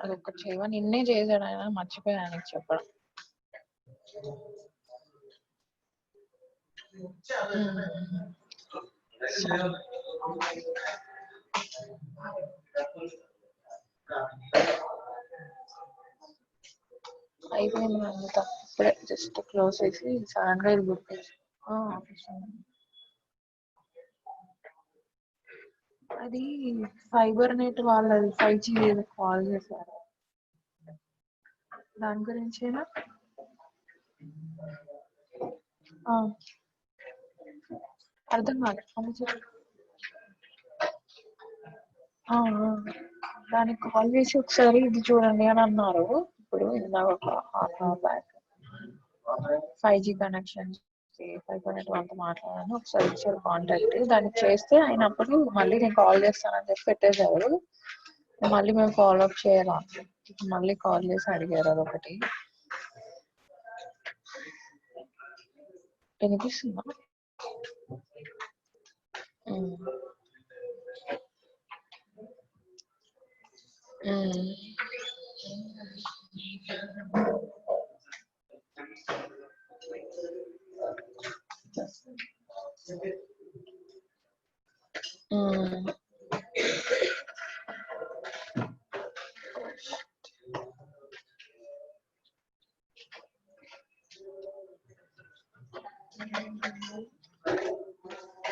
అదొక్కటి చేయమని నిన్నే చేశాడు ఆయన, మర్చిపోయా ఆయనకి చెప్పడం. అయిపోయింది అంతా, ఇప్పుడే జస్ట్ క్లోజ్ చేసి సడన్ గా ఇది గుర్తొచ్చి అది ఫైబర్ నెట్ వాళ్ళది 5G కాల్ చేశారు దాని గురించేనా. అర్థం కాదు. దానికి కాల్ చేసి ఒకసారి ఇది చూడండి అని అన్నారు. ఇప్పుడు ఇందాక ఒక half hour back 5G connection fiber net వాళ్ళతో మాట్లాడాను, ఒకసారి ఇచ్చారు కాంటాక్ట్. దానికి చేస్తే అయినప్పుడు మళ్ళీ నేను కాల్ చేస్తానని చెప్పి పెట్టేశారు. మళ్ళీ మేము ఫాలో అప్ చేయాలి, మళ్ళీ కాల్ చేసి అడిగారు అదొకటి. వినిపిస్తుందా?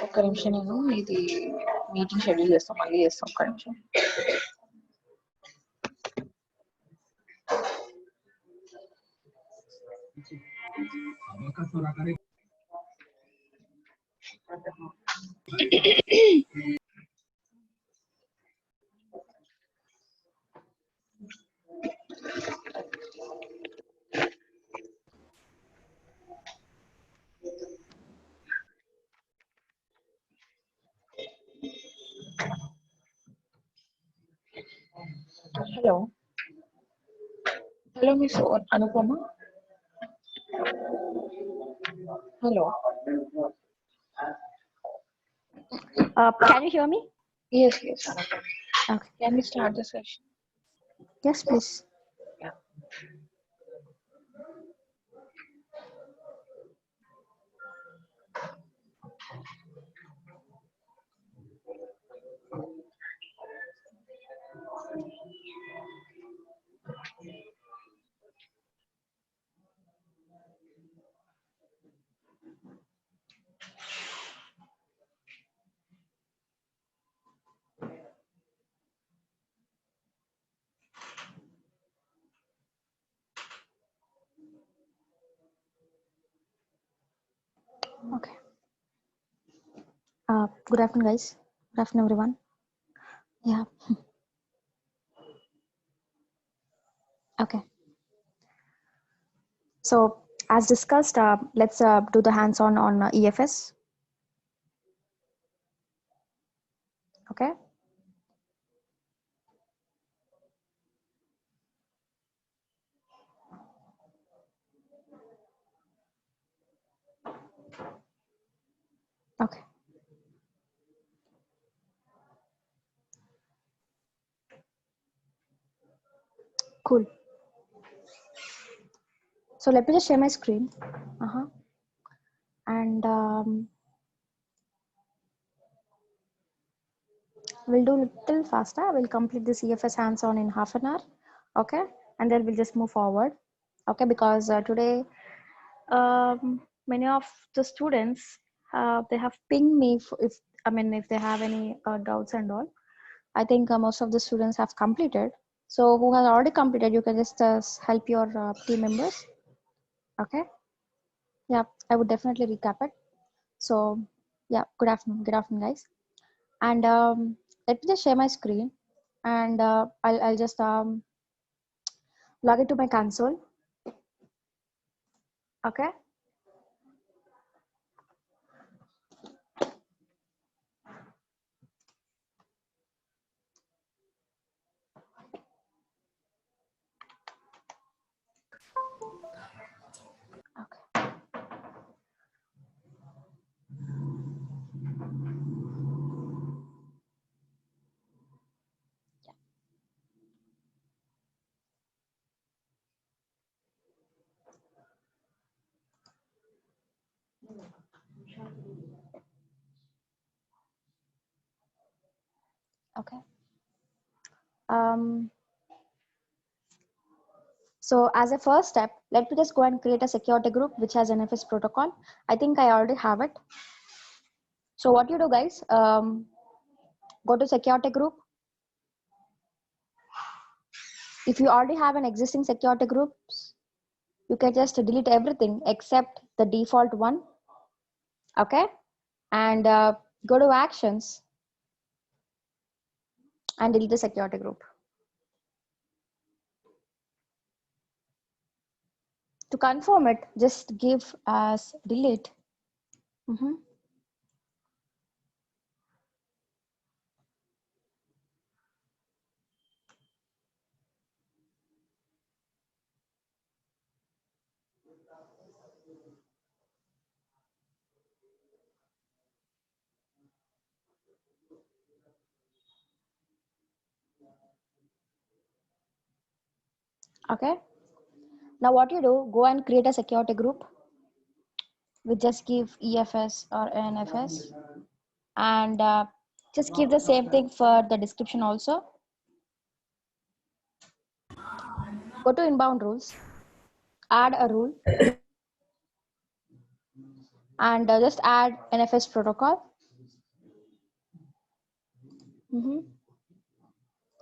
ఒక్క నిమిషం, నేను ఇది మీటింగ్ షెడ్యూల్ చేస్తాం, మళ్ళీ చేస్తాం. ఒక్క నిమిషం. Hello hello, miss Anupama. Hello. Can you hear me? Yes. Okay. Can we start the session? Yes, please. Yeah. Okay. Good afternoon, guys. Good afternoon, everyone. Yeah. Okay. So, as discussed, let's do the hands-on on EFS. Okay. Okay. Cool. So let me just share my screen. And we'll do a little faster. We'll complete this EFS hands-on in half an hour. Okay. And then we'll just move forward. Okay. Because today, many of the students, they have pinged me if they have any doubts and all. I think most of the students have completed. So who has already completed, you can just help your team members. Okay. Yeah, I would definitely recap it. So yeah, good afternoon, guys. And let me just share my screen, and I'll just log into my console. Okay. Okay. So as a first step, let me just go and create a security group which has NFS protocol. I think I already have it. So what you do, guys, go to security group. If you already have an existing security groups, you can just delete everything except the default one. Okay. And go to actions and delete the security group. To confirm it, just give as delete. Okay. Now what you do, go and create a security group. We just give EFS or NFS, and just give the same thing for the description also. Go to inbound rules, add a rule, and just add NFS protocol.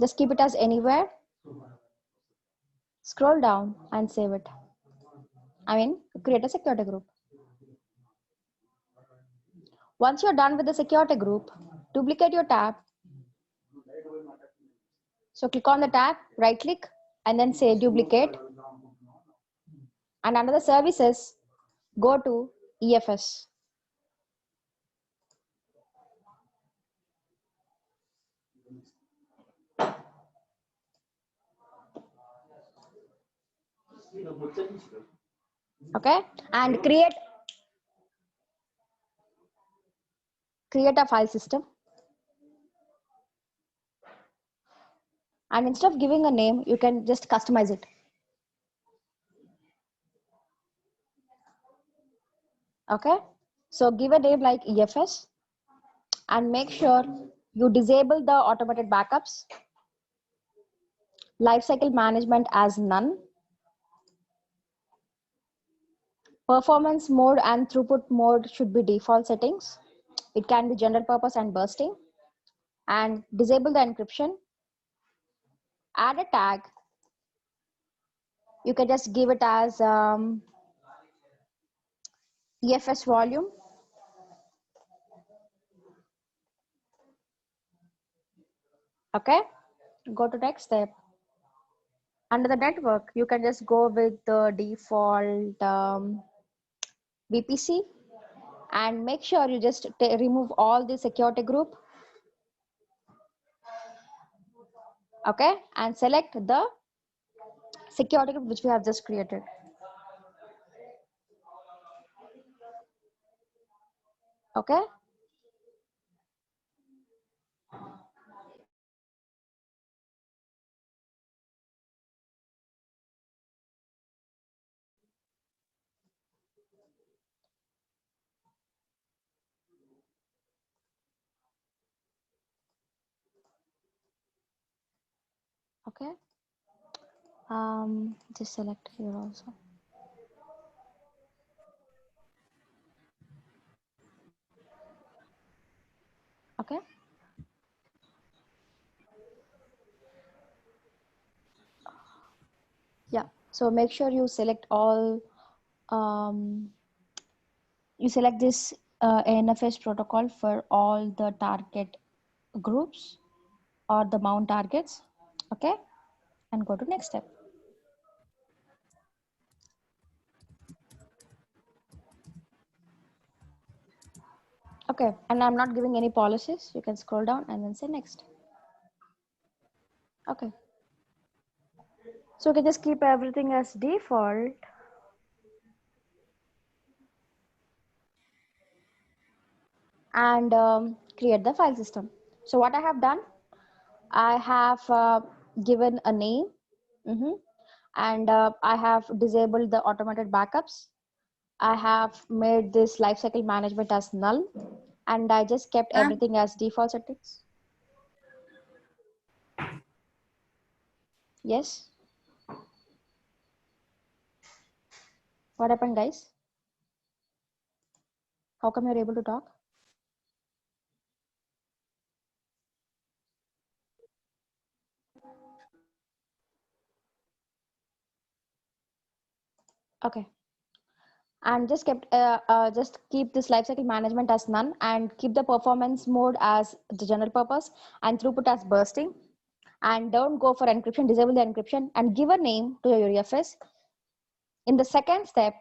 Just keep it as anywhere. Scroll down and save it. Create a security group. Once you're done with the security group, duplicate your tab. So click on the tab, right click, and then say duplicate. And under the services, go to EFS. Okay, and create a file system. And instead of giving a name, you can just customize it. Okay, so give a name like EFS and make sure you disable the automated backups, lifecycle management as none, performance mode and throughput mode should be default settings. It can be general purpose and bursting, and disable the encryption. Add a tag. You can just give it as EFS volume. Okay, go to next step. Under the network, you can just go with the default VPC, and make sure you just remove all the security group. Okay, and select the security group which we have just created. Okay. Okay. Just select here also. Okay. Yeah. So make sure you select all. You select this NFS protocol for all the target groups or the mount targets. Okay. And go to next step. Okay, and I'm not giving any policies. You can scroll down and then say next. Okay. So we can just keep everything as default. And create the file system. So what I have done, I have given a name, and I have disabled the automated backups. I have made this lifecycle management as null, and I just kept everything as default settings. Yes. What happened, guys? How come you're able to talk? Okay. And just keep this lifecycle management as none and keep the performance mode as the general purpose and throughput as bursting. And don't go for encryption, disable the encryption and give a name to your UFS. In the second step,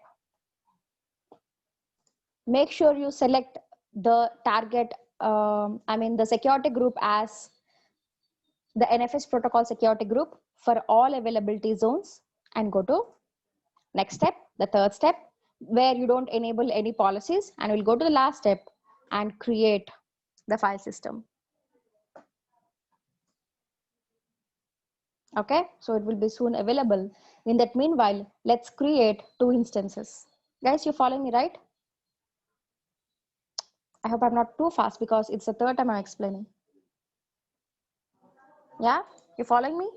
make sure you select the target, the security group as the NFS protocol security group for all availability zones and go to next step, the third step, where you don't enable any policies, and we'll go to the last step and create the file system. Okay, so it will be soon available. In that meanwhile, let's create 2 instances. Guys, you following me, right? I hope I'm not too fast because it's the third time I'm explaining. Yeah, you following me?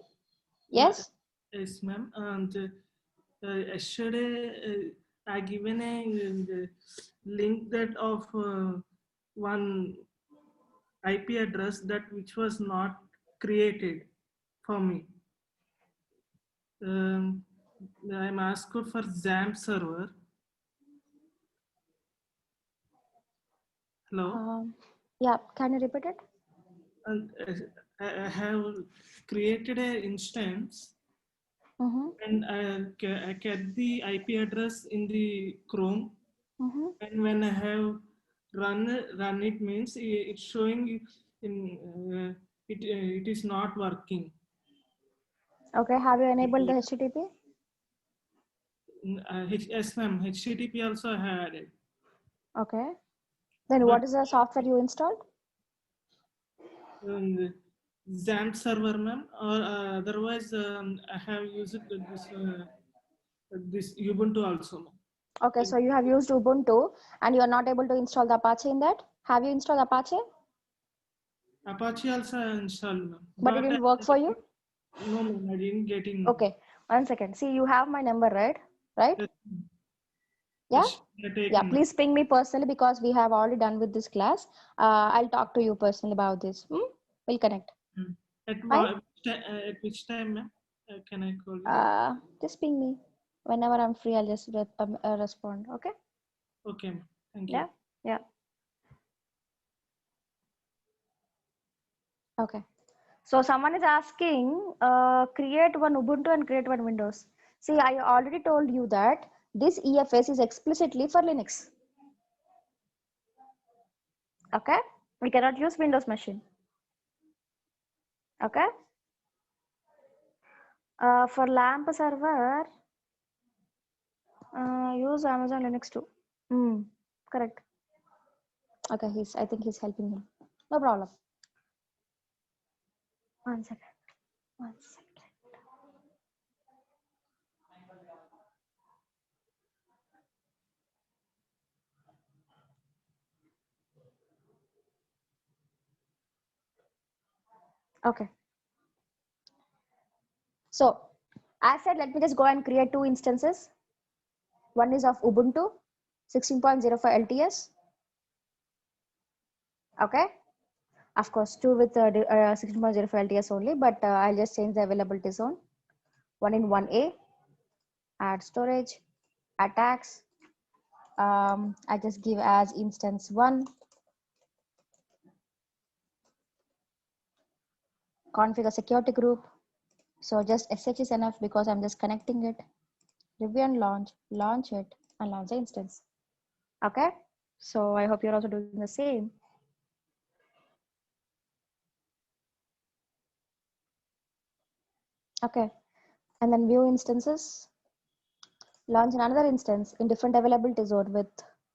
Yes. Yes, ma'am. And yesterday I given a link that of one IP address that which was not created for me. I'm asked for XAMPP server. Hello. Yeah, can you repeat it? And I have created an instance. And I kept the IP address in the Chrome. And when I have run it means it's showing in it is not working. Okay, have you enabled the HTTP? Yes, ma'am. HTTP also I had it. Okay. Then what is the software you installed? XAMPP server, ma'am. Or otherwise, I have used this Ubuntu also. Okay, so you have used Ubuntu and you are not able to install the Apache in that. Have you installed Apache? Apache also I installed, ma'am. But it didn't work for you? No, ma'am, I didn't get in. Okay, 1 second. See, you have my number, right? Right? Yes, yeah? Yeah, please ping me personally because we have already done with this class. I'll talk to you personally about this. We'll connect. At which time, ma'am? Can I call you? Just ping me. Whenever I'm free, I'll just respond. Okay? Okay, ma'am. Thank you. Yeah. Okay. So someone is asking, create one Ubuntu and create one Windows. See, I already told you that this EFS is explicitly for Linux. Okay? We cannot use Windows machine. Okay? For LAMP server, use Amazon Linux too. Correct. Okay, I think he's helping him. No problem. 1 second. 1 second. Okay. So, as said, let me just go and create 2 instances. One is of Ubuntu 16.05 LTS. Okay. Of course, 2 with 16.05 LTS only, but I'll just change the availability zone. One in 1A, add storage, attacks. I just give as instance 1. Configure security group. So just SH is enough because I'm just connecting it. Review and launch it, and launch the instance. Okay. So I hope you're also doing the same. Okay. And then view instances. Launch another instance in different availability zone with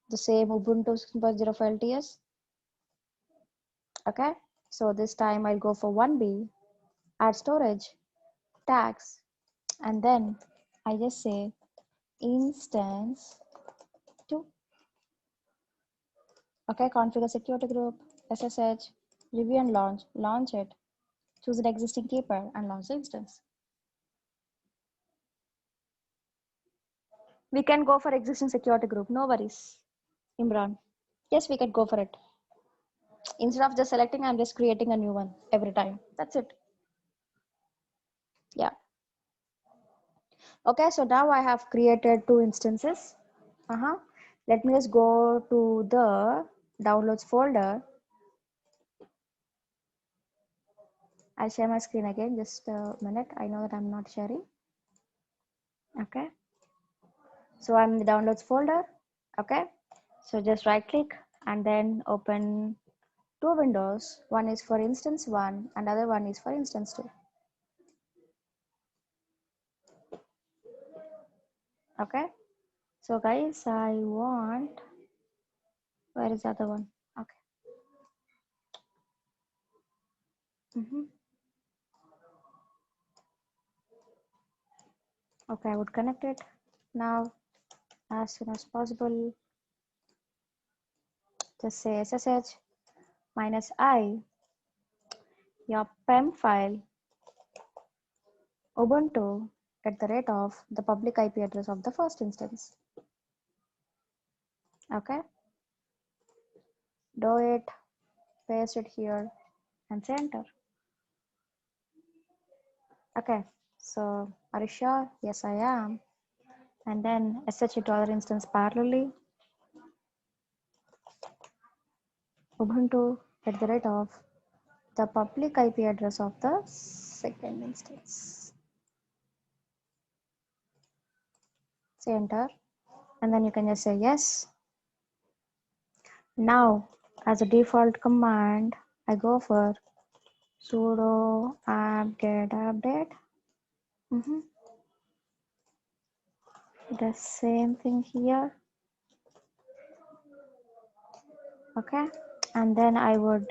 the same Ubuntu 16.05 LTS. Okay. So this time I'll go for 1B, add storage, tags, and then I just say instance 2. Okay, configure security group, SSH, review and launch it, choose an existing keeper and launch the instance. We can go for existing security group. No worries, Imran. Yes, we can go for it. Instead of just selecting, I'm just creating a new one every time. That's it. Yeah. Okay, so now I have created 2 instances. Let me just go to the downloads folder. I'll share my screen again, just a minute. I know that I'm not sharing. Okay. So I'm in the downloads folder. Okay. So just right click and then open 2 windows. One is for instance 1 and other one is for instance 2. Okay. So guys, I want, where is the other one? Okay. Okay, I would connect it now as soon as possible. Just say SSH -i, your PEM file, Ubuntu @ the public IP address of the first instance. Okay. Do it, paste it here and say enter. Okay, so are you sure? Yes, I am. And then SSH to other instance parallelly. Ubuntu @ the public IP address of the second instance. Say enter. And then you can just say yes. Now, as a default command, I go for sudo apt-get update. The same thing here. Okay, and then I would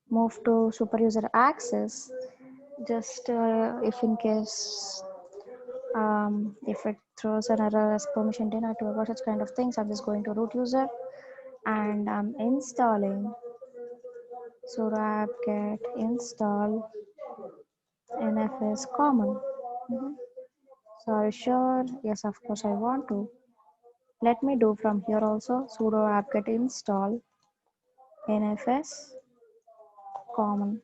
move to super user access, just if in case if it throws an error as permission denied to avoid such kind of things. I'm just going to root user and I'm installing sudo apt-get install nfs common. So are you sure? Yes, of course I want to. Let me do from here also sudo apt-get install nfs common.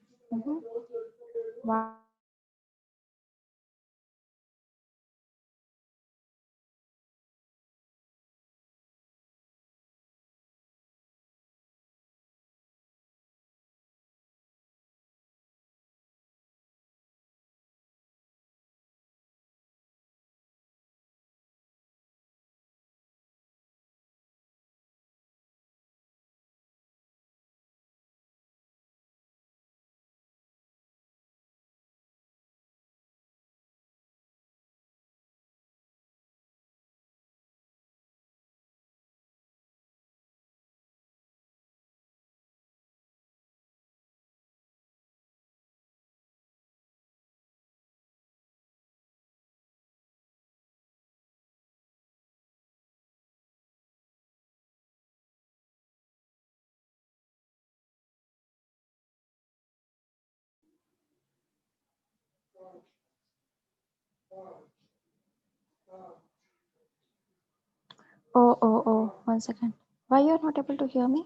Oh, 1 second. Why you're not able to hear me?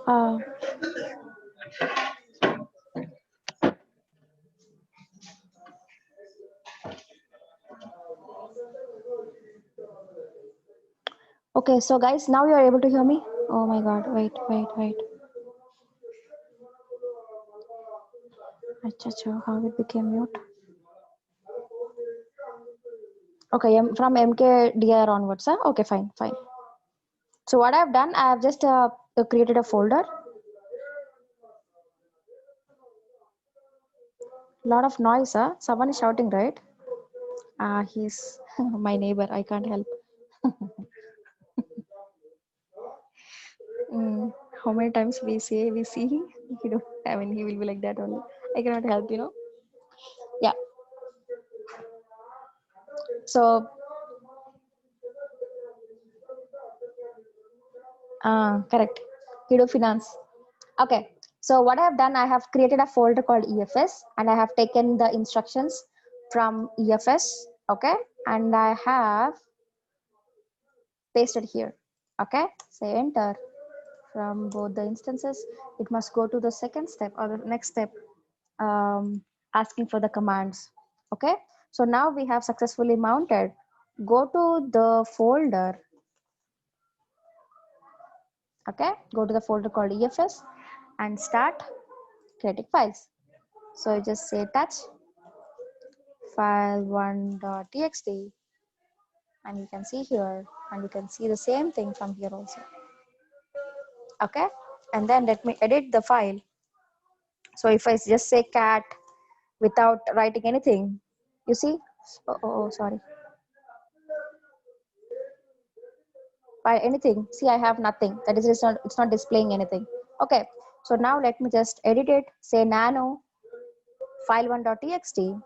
Uh, okay, so guys, now you're able to hear me? Oh my god, wait. How it became mute? Okay, from MKDR onwards, huh? Okay, fine. So what I've done, I have just created a folder. Lot of noise, huh? Someone is shouting, right? He's my neighbor. I can't help. How many times we see, he don't, I mean, he will be like that only. I cannot help, Yeah. So Correct. Kido Finance. Okay. So what I have done, I have created a folder called EFS, and I have taken the instructions from EFS. Okay. And I have pasted here. Okay. Say enter. From both the instances, it must go to the second step or the next step, asking for the commands. Okay. So now we have successfully mounted. Go to the folder. Okay. Go to the folder called EFS and start creating files. So you just say touch file1.txt, and you can see here, and you can see the same thing from here also. Okay. And then let me edit the file. So if I just say cat without writing anything, you see, sorry, by anything, see, I have nothing. That is, it's not displaying anything. Okay. So now let me just edit it, say nano file1.txt,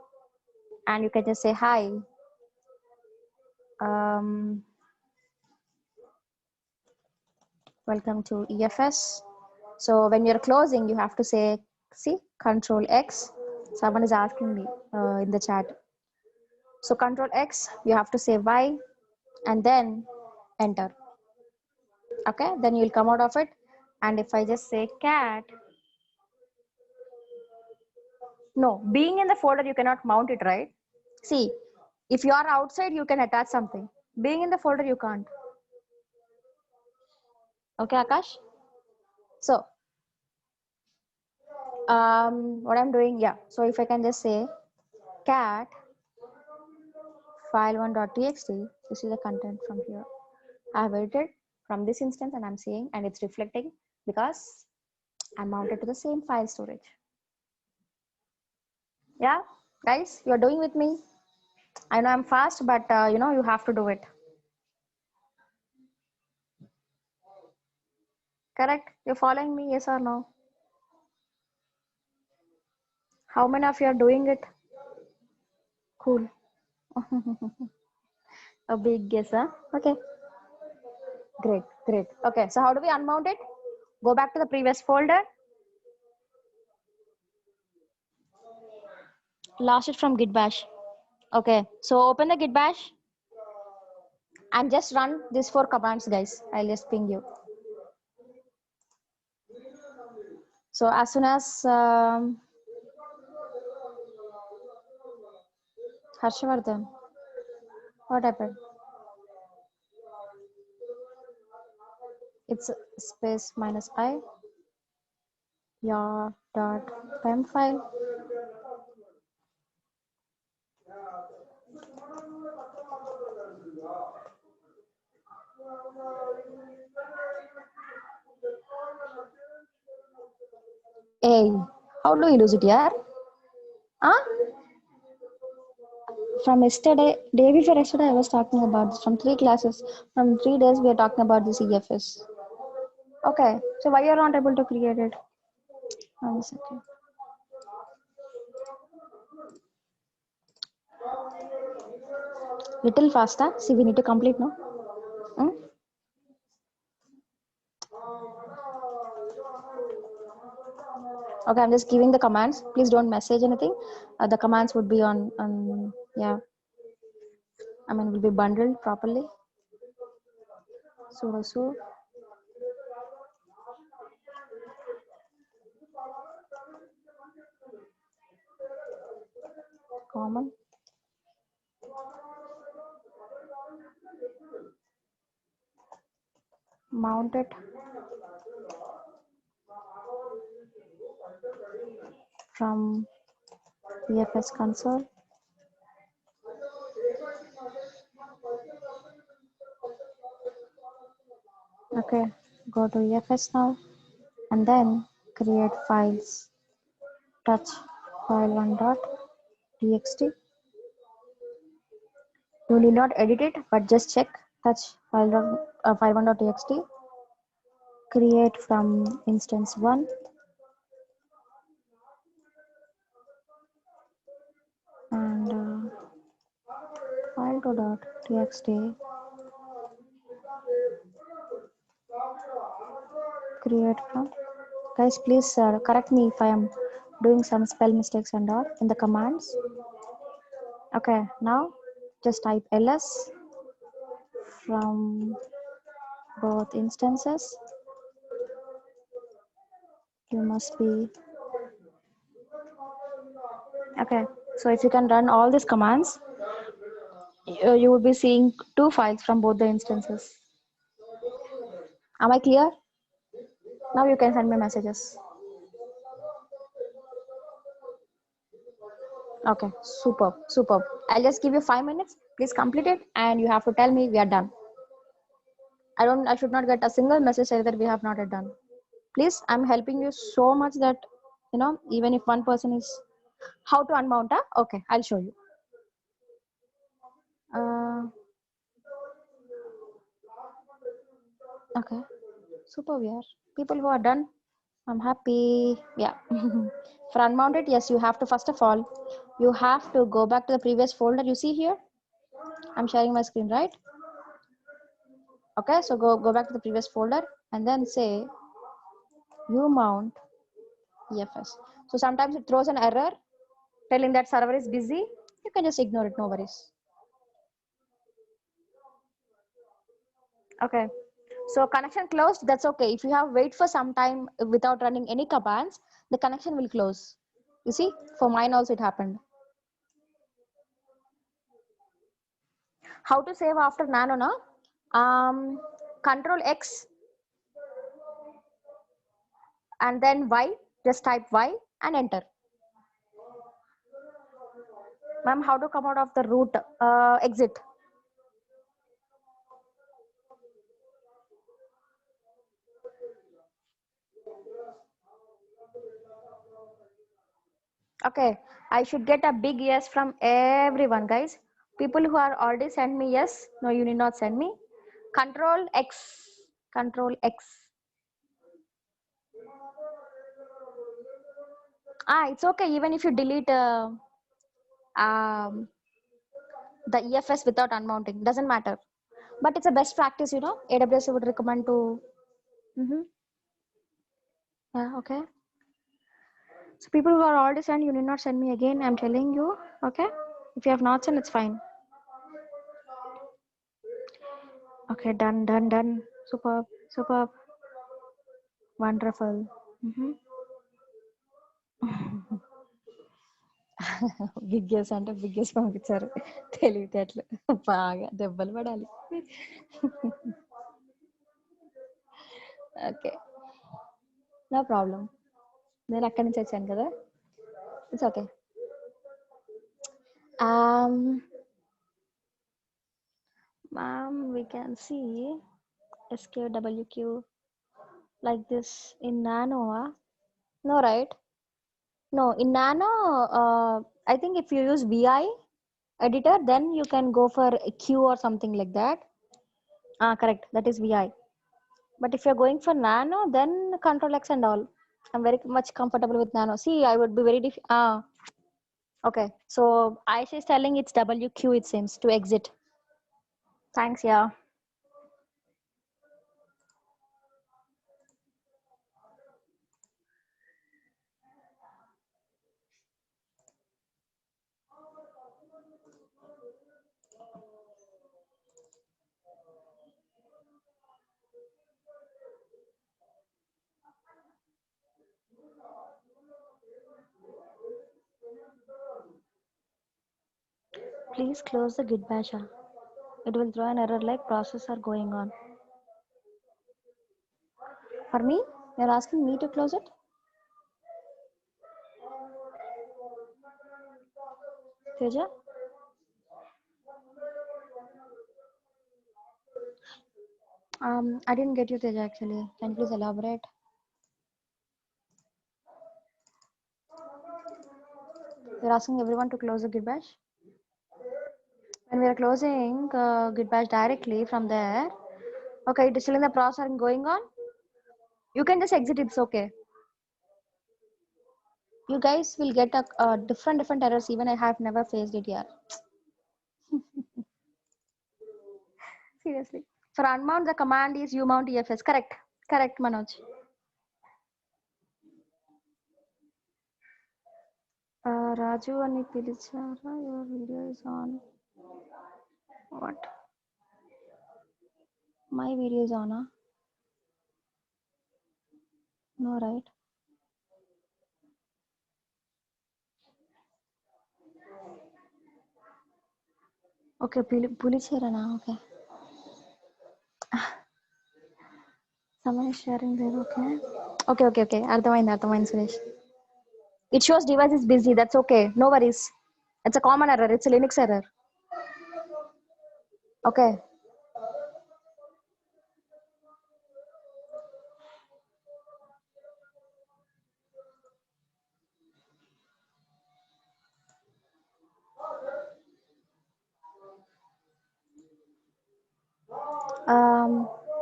and you can just say hi. Welcome to EFS. So when you're closing, you have to say, see, Control X. Someone is asking me in the chat. So Control X, you have to say Y, and then enter. Okay, then you'll come out of it. And if I just say cat, no, being in the folder, you cannot mount it, right? See, if you are outside, you can attach something. Being in the folder, you can't. Okay, Akash? So, what I'm doing, yeah. So if I can just say cat file1.txt, this is the content from here. I have edited from this instance, and I'm seeing, and it's reflecting because I'm mounted to the same file storage. Yeah, guys, you're doing with me. I know I'm fast, but you know, you have to do it. Correct? You're following me, yes or no? How many of you are doing it? Cool. A big guess, huh? Okay. Great, great. Okay, so how do we unmount it? Go back to the previous folder. Lost it from git bash. Okay, so open the git bash and just run these 4 commands, guys. I'll just ping you. So as soon as Harshvardhan, what happened? It's space -I your dot pem file. Hey, how do you use it here? Huh? From yesterday, day before yesterday, I was talking about this from 3 classes. From 3 days, we are talking about this EFS. Okay, so why you're not able to create it? 1 second. Little faster. See, we need to complete, no? Hmm? Okay, I'm just giving the commands. Please don't message anything. The commands would be on yeah. I mean, will be bundled properly. So common. Mount it from EFS console. Okay, go to EFS now and then create files. Touch file1.txt. You need not edit it, but just check. Touch file1.txt. Create from instance 1. And file2.txt. Create from. Guys, please correct me if I am doing some spell mistakes and all in the commands. Okay, now just type ls from both instances. You must be okay. So if you can run all these commands, you will be seeing two files from both the instances. Am I clear? Now you can send me messages. Okay, superb, superb. I'll just give you 5 minutes. Please complete it, and you have to tell me we are done. I should not get a single message saying that we have not yet done. Please, I'm helping you so much that, you know, even if one person is, how to unmount, okay, I'll show you. Okay, super, we are. People who are done, I'm happy. Yeah. For unmounted, yes, you have to, first of all, you have to go back to the previous folder you see here. I'm sharing my screen, right? Okay, so go back to the previous folder and then say umount EFS. So sometimes it throws an error telling that server is busy. You can just ignore it, no worries. Okay, so connection closed, that's okay. If you have wait for some time without running any commands, the connection will close. You see, for mine also it happened. How to save after nano now? Control X and then Y, just type Y and enter. Ma'am, how to come out of the root? Exit. Okay, I should get a big yes from everyone, guys. People who are already sent me yes, no, you need not send me. Control X, Control X. It's okay, even if you delete the EFS without unmounting, doesn't matter. But it's a best practice, you know, AWS would recommend to. Yeah, okay. So people who are already sent, you need not send me again, I'm telling you, okay? If you have not sent, it's fine. Okay, done, done, done. Superb, superb. Wonderful. బిగ్గెస్ అంటే బిగ్గెస్ పంపించారు తెలివితేటలు బాగా దెబ్బలు పడాలి okay no problem నేను అక్కడి నుంచి వచ్చాను కదా it's okay ma'am we can see SKWQ like this in nano no right no in nano I think if you use VI editor then you can go for Q or something like that correct that is VI but if you're going for nano then control X and all I'm very much comfortable with nano see I would be very okay so Aisha is telling it's WQ it seems to exit thanks yeah please close the git bash it will throw an error like process are going on for me you're asking me to close it Teja I didn't get you Teja actually can you please elaborate you're asking everyone to close the git bash when we are closing git bash directly from there okay it is still in the process and going on you can just exit it's okay you guys will get a different errors even I have never faced it yet seriously for unmount the command is umount EFS correct Manoj Raju ani pilichara, your video is on. What? My video is on, huh? No, right? Okay, pilichara na, okay. Someone is sharing there, okay. Okay. Arthamain, Suresh. It shows device is busy, that's okay. No worries. It's a common error, it's a Linux error. Okay.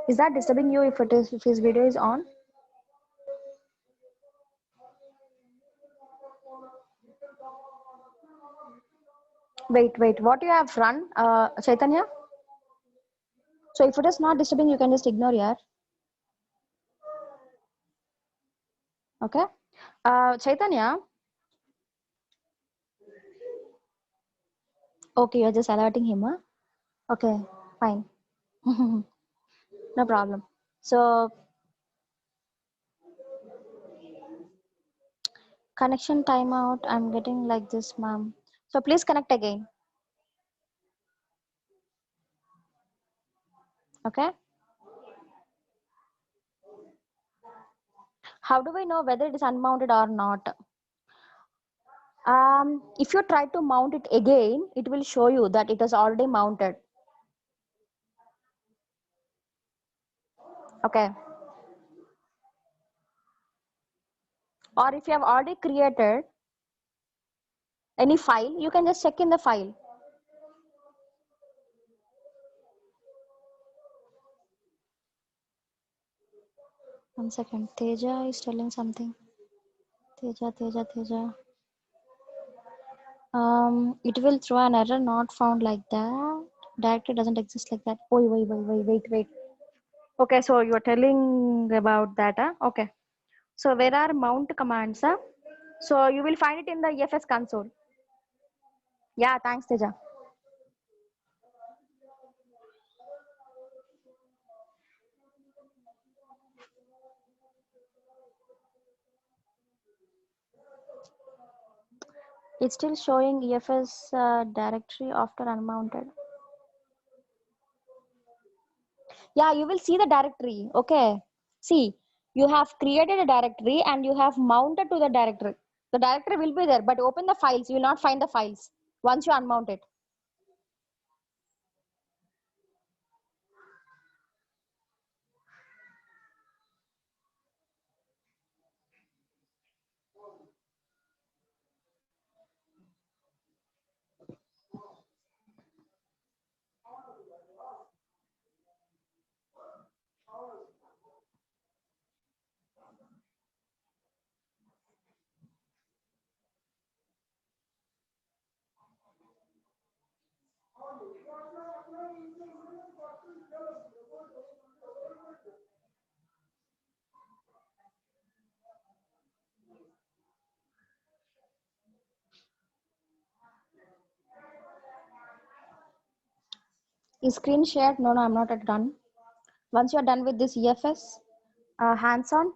Is that disturbing you if his video is on? Wait, what you have run, Chaitanya? So if it is not disturbing, you can just ignore, yeah. Okay. Chaitanya. Okay, you're just alerting him, huh? Okay, fine. No problem. So connection timeout, I'm getting like this, ma'am. So please connect again. Okay. How do we know whether it is unmounted or not? If you try to mount it again, it will show you that it is already mounted. Okay. Or if you have already created any file, you can just check in the file. One second. Teja is telling something. Teja. It will throw an error not found like that. Directory doesn't exist like that. Oh, wait. Okay, so you're telling about that, huh? Okay. So where are mount commands, huh? So you will find it in the EFS console. Yeah, thanks, Teja. It's still showing EFS directory after unmounted. Yeah, you will see the directory. Okay. See, you have created a directory and you have mounted to the directory. The directory will be there, but open the files. You will not find the files once you unmount it. Is screen shared? No, I'm not yet done. Once you're done with this EFS, hands-on.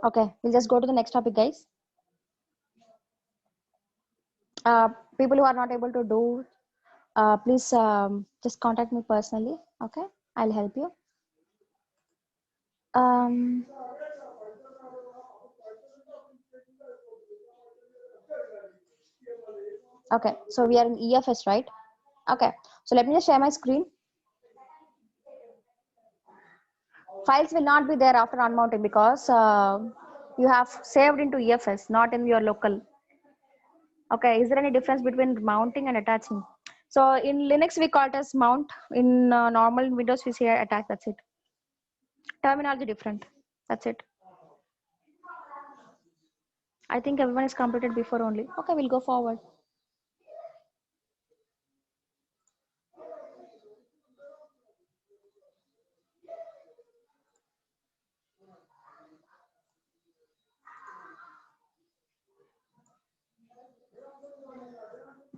Okay, we'll just go to the next topic, guys. People who are not able to do, please just contact me personally. Okay, I'll help you. Okay, so we are in EFS, right? Okay, so let me just share my screen. Files will not be there after unmounting because you have saved into EFS, not in your local. Okay, is there any difference between mounting and attaching? So in Linux, we call it as mount. In normal Windows, we say attach, that's it. Terminology different, that's it. I think everyone is completed before only. Okay, we'll go forward.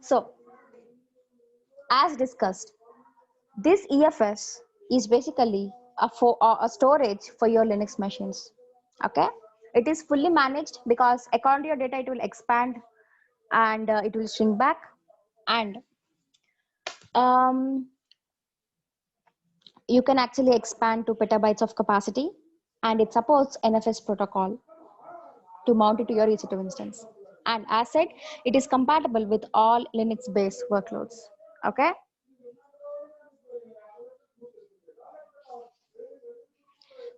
So, as discussed, this EFS is basically a storage for your Linux machines. Okay, it is fully managed because according to your data, it will expand and it will shrink back, and um, you can actually expand to petabytes of capacity, and it supports NFS protocol to mount it to your EC2 instance. And as said, it is compatible with all Linux-based workloads. Okay.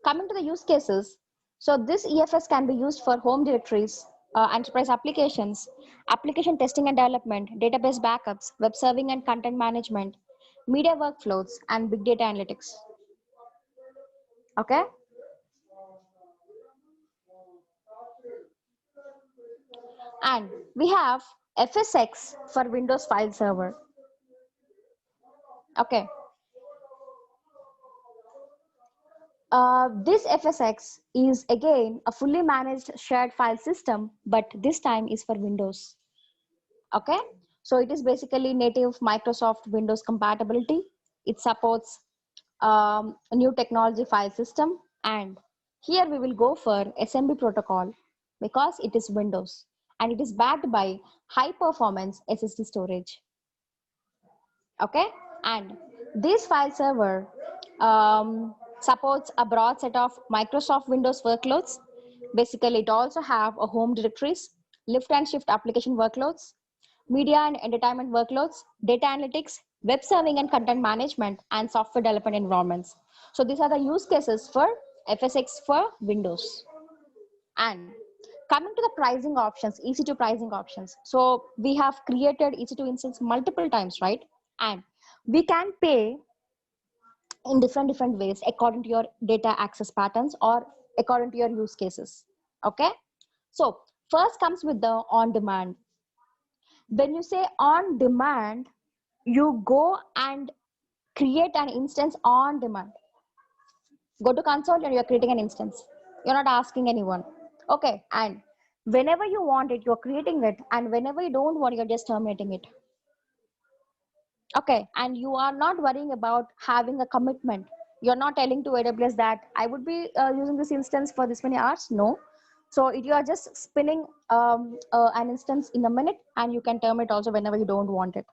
Coming to the use cases, so this EFS can be used for home directories, enterprise applications, application testing and development, database backups, web serving and content management, media workflows, and big data analytics. Okay. And we have FSX for Windows file server. Okay. This FSX is again a fully managed shared file system, but this time is for Windows. Okay, so it is basically native Microsoft Windows compatibility. It supports a new technology file system, and here we will go for SMB protocol because it is Windows and it is backed by high performance SSD storage. Okay, and this file server supports a broad set of Microsoft Windows workloads. Basically, it also have a home directories, lift and shift application workloads, media and entertainment workloads, data analytics, web serving and content management, and software development environments. So these are the use cases for FSX for Windows. And coming to the pricing options, EC2 pricing options. So we have created EC2 instance multiple times, right? And we can pay in different ways according to your data access patterns or according to your use cases. Okay. So first comes with the on demand. When you say on demand, you go and create an instance on demand. Go to console and you're creating an instance. You're not asking anyone. Okay. And whenever you want it, you're creating it. And whenever you don't want, you're just terminating it. Okay. And you are not worrying about having a commitment. You're not telling to AWS that I would be using this instance for this many hours. No. So you are just spinning an instance in a minute, and you can terminate also whenever you don't want it.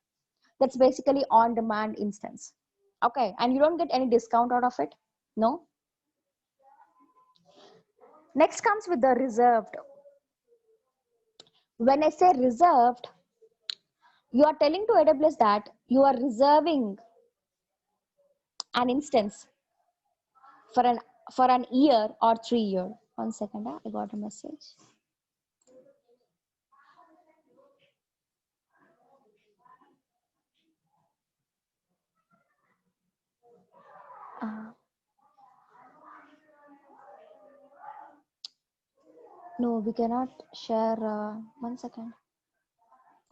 That's basically on demand instance. Okay. And you don't get any discount out of it. No. Next comes with the reserved. When I say reserved, you are telling to AWS that you are reserving an instance for an year or 3 year. 1 second, I got a message. No, we cannot share. 1 second.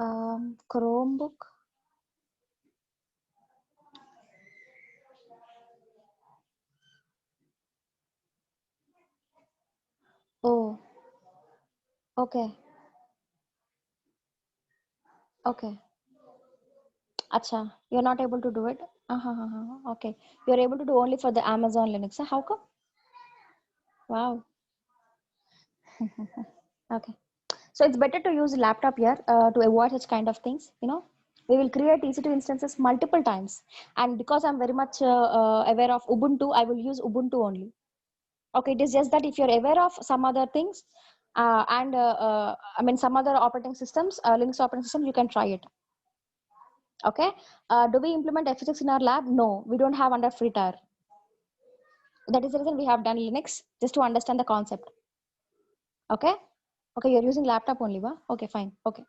Chromebook. Oh, okay. Okay. Acha, you're not able to do it. Okay. You're able to do only for the Amazon Linux. How come? Wow. Okay. So it's better to use a laptop here to avoid such kind of things. You know, we will create EC2 instances multiple times. And because I'm very much aware of Ubuntu, I will use Ubuntu only. Okay, it is just that if you're aware of some other things I mean some other operating systems, Linux operating system, you can try it. Okay, do we implement FSX in our lab? No, we don't have under FreeTire. That is the reason we have done Linux, just to understand the concept. Okay, okay, you're using laptop only, huh? Okay, fine. Okay,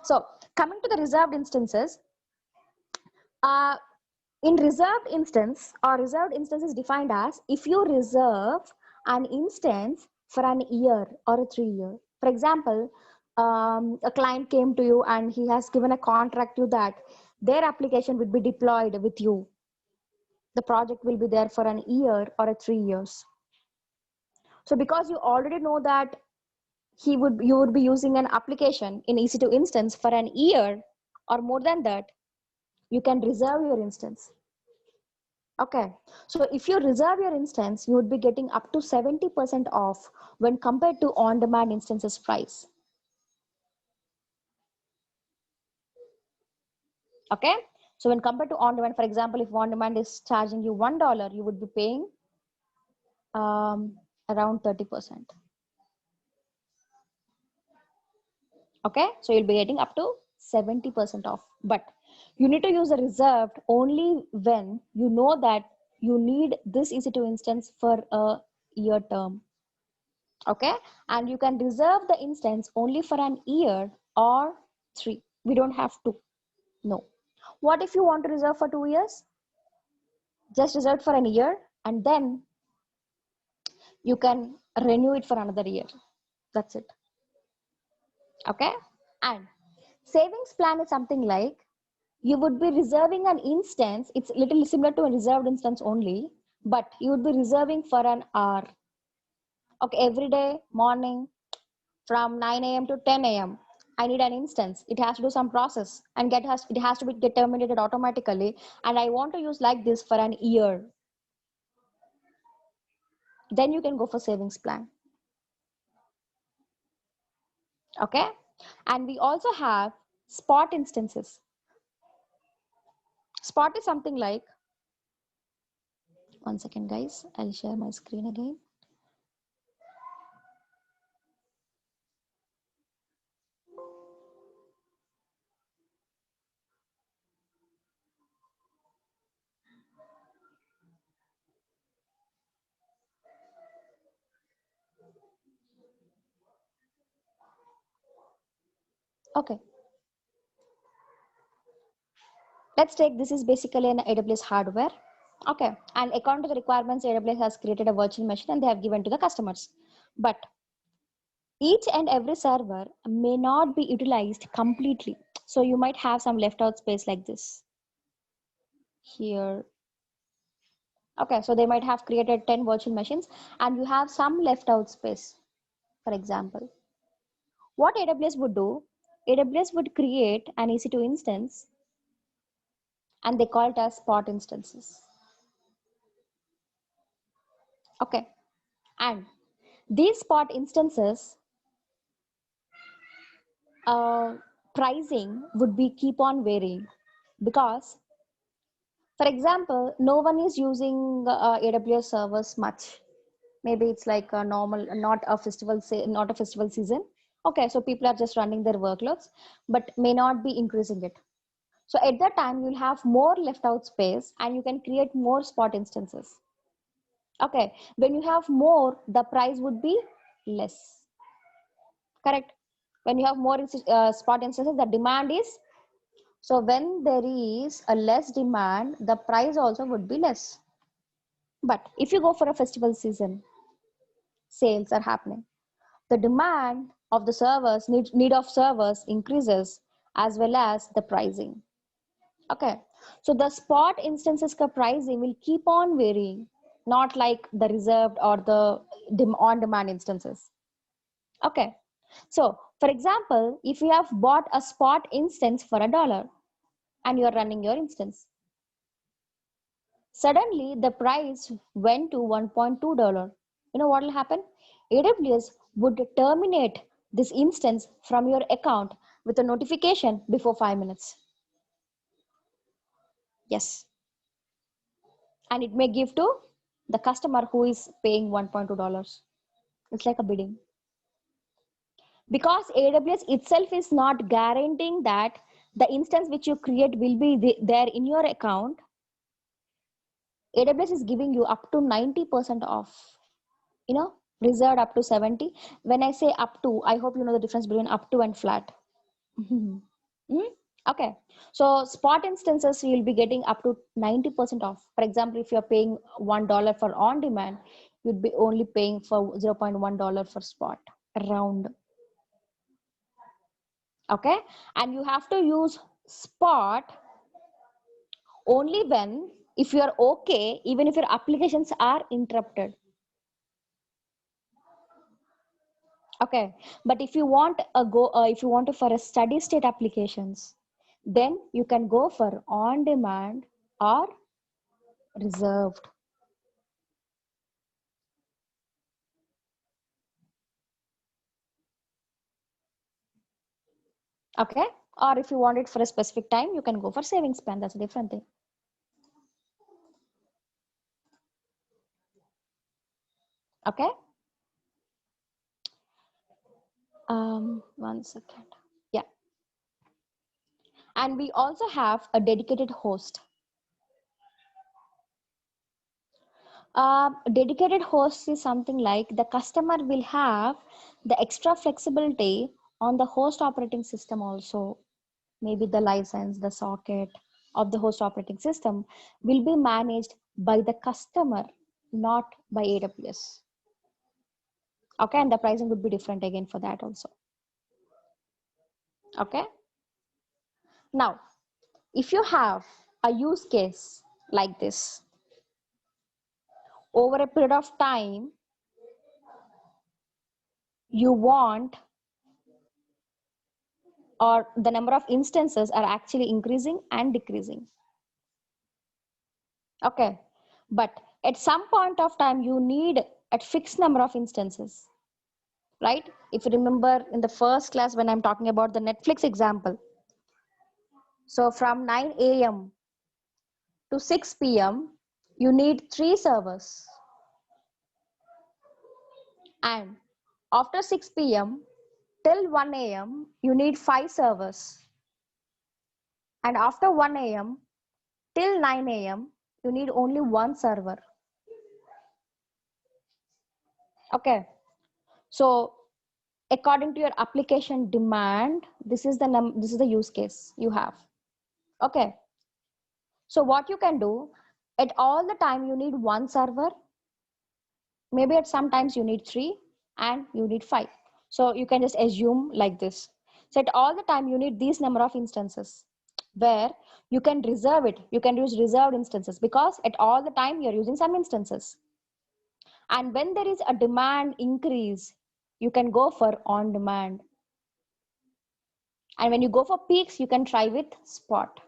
so coming to the reserved instances, in reserved instance, or reserved instance is defined as if you reserve an instance for an year or a 3 year. For example, a client came to you and he has given a contract to that their application will be deployed with you. The project will be there for an year or a 3 years. So because you already know that you would be using an application in EC2 instance for an year, or more than that, you can reserve your instance. Okay, so if you reserve your instance, you would be getting up to 70% off when compared to on-demand instances price. Okay, so when compared to on-demand, for example, if on-demand is charging you $1, you would be paying around 30%. Okay, so you'll be getting up to 70% off, but you need to use a reserved only when you know that you need this EC2 instance for a year term. Okay, and you can reserve the instance only for an year or 3. We don't have to. No. What if you want to reserve for 2 years? Just reserve for an year and then you can renew it for another year. That's it. Okay, and savings plan is something like you would be reserving an instance. It's a little similar to a reserved instance only, but you would be reserving for an hour. Okay, every day morning from 9 a.m. to 10 a.m. I need an instance. It has to do some process and it has to be get terminated automatically. And I want to use like this for an year. Then you can go for savings plan. Okay, and we also have spot instances. Spot is something like, one second guys, I'll share my screen again. Okay, let's take this is basically an AWS hardware. Okay, and according to the requirements, AWS has created a virtual machine and they have given to the customers. But each and every server may not be utilized completely. So you might have some left out space like this here. Okay, so they might have created 10 virtual machines and you have some left out space, for example. What AWS would do, AWS would create an EC2 instance and they call it as spot instances. Okay, and these spot instances pricing would be keep on varying because, for example, no one is using AWS servers much. Maybe it's like a normal, not a festival season. Okay, so people are just running their workloads, but may not be increasing it. So at that time, you'll have more left out space and you can create more spot instances. Okay, when you have more, the price would be less. Correct. When you have more spot instances, the demand is, so when there is a less demand, the price also would be less. But if you go for a festival season, sales are happening. The demand of the servers, need of servers increases as well as the pricing. Okay, so the spot instances pricing will keep on varying, not like the reserved or the on-demand instances. Okay, so for example, if you have bought a spot instance for $1 and you are running your instance, suddenly the price went to $1.2. You know what will happen? AWS would terminate this instance from your account with a notification before 5 minutes. Yes. And it may give to the customer who is paying $1.2. It's like a bidding. Because AWS itself is not guaranteeing that the instance which you create will be there in your account, AWS is giving you up to 90% off, you know, reserved up to 70. When I say up to, I hope you know the difference between up to and flat. Okay, so spot instances you'll be getting up to 90% off. For example, if you're paying $1 for on demand, you'd be only paying for $0.1 for spot round. Okay, and you have to use spot only when, if you are okay, even if your applications are interrupted. Okay, but if you want a if you want to for a steady state applications, then you can go for on demand or reserved. Okay, or if you want it for a specific time, you can go for savings plan. That's a different thing. Okay. 1 second. Yeah. And we also have a dedicated host. Dedicated host is something like the customer will have the extra flexibility on the host operating system also. Maybe the license, the socket of the host operating system will be managed by the customer, not by AWS. Okay, and the pricing would be different again for that also. Okay. Now, if you have a use case like this, over a period of time, you want, or the number of instances are actually increasing and decreasing. Okay, but at some point of time, you need a fixed number of instances, right? If you remember in the first class when I'm talking about the Netflix example, so from 9 a.m. to 6 p.m., you need 3 servers. And after 6 p.m. till 1 a.m., you need 5 servers. And after 1 a.m. till 9 a.m., you need only 1 server. Okay. So according to your application demand, this is the use case you have. Okay. So what you can do, at all the time you need 1 server. Maybe at some times you need 3 and you need 5. So you can just assume like this. So at all the time you need these number of instances where you can reserve it. You can use reserved instances because at all the time you're using some instances. And when there is a demand increase, you can go for on demand. And when you go for peaks, you can try with spot.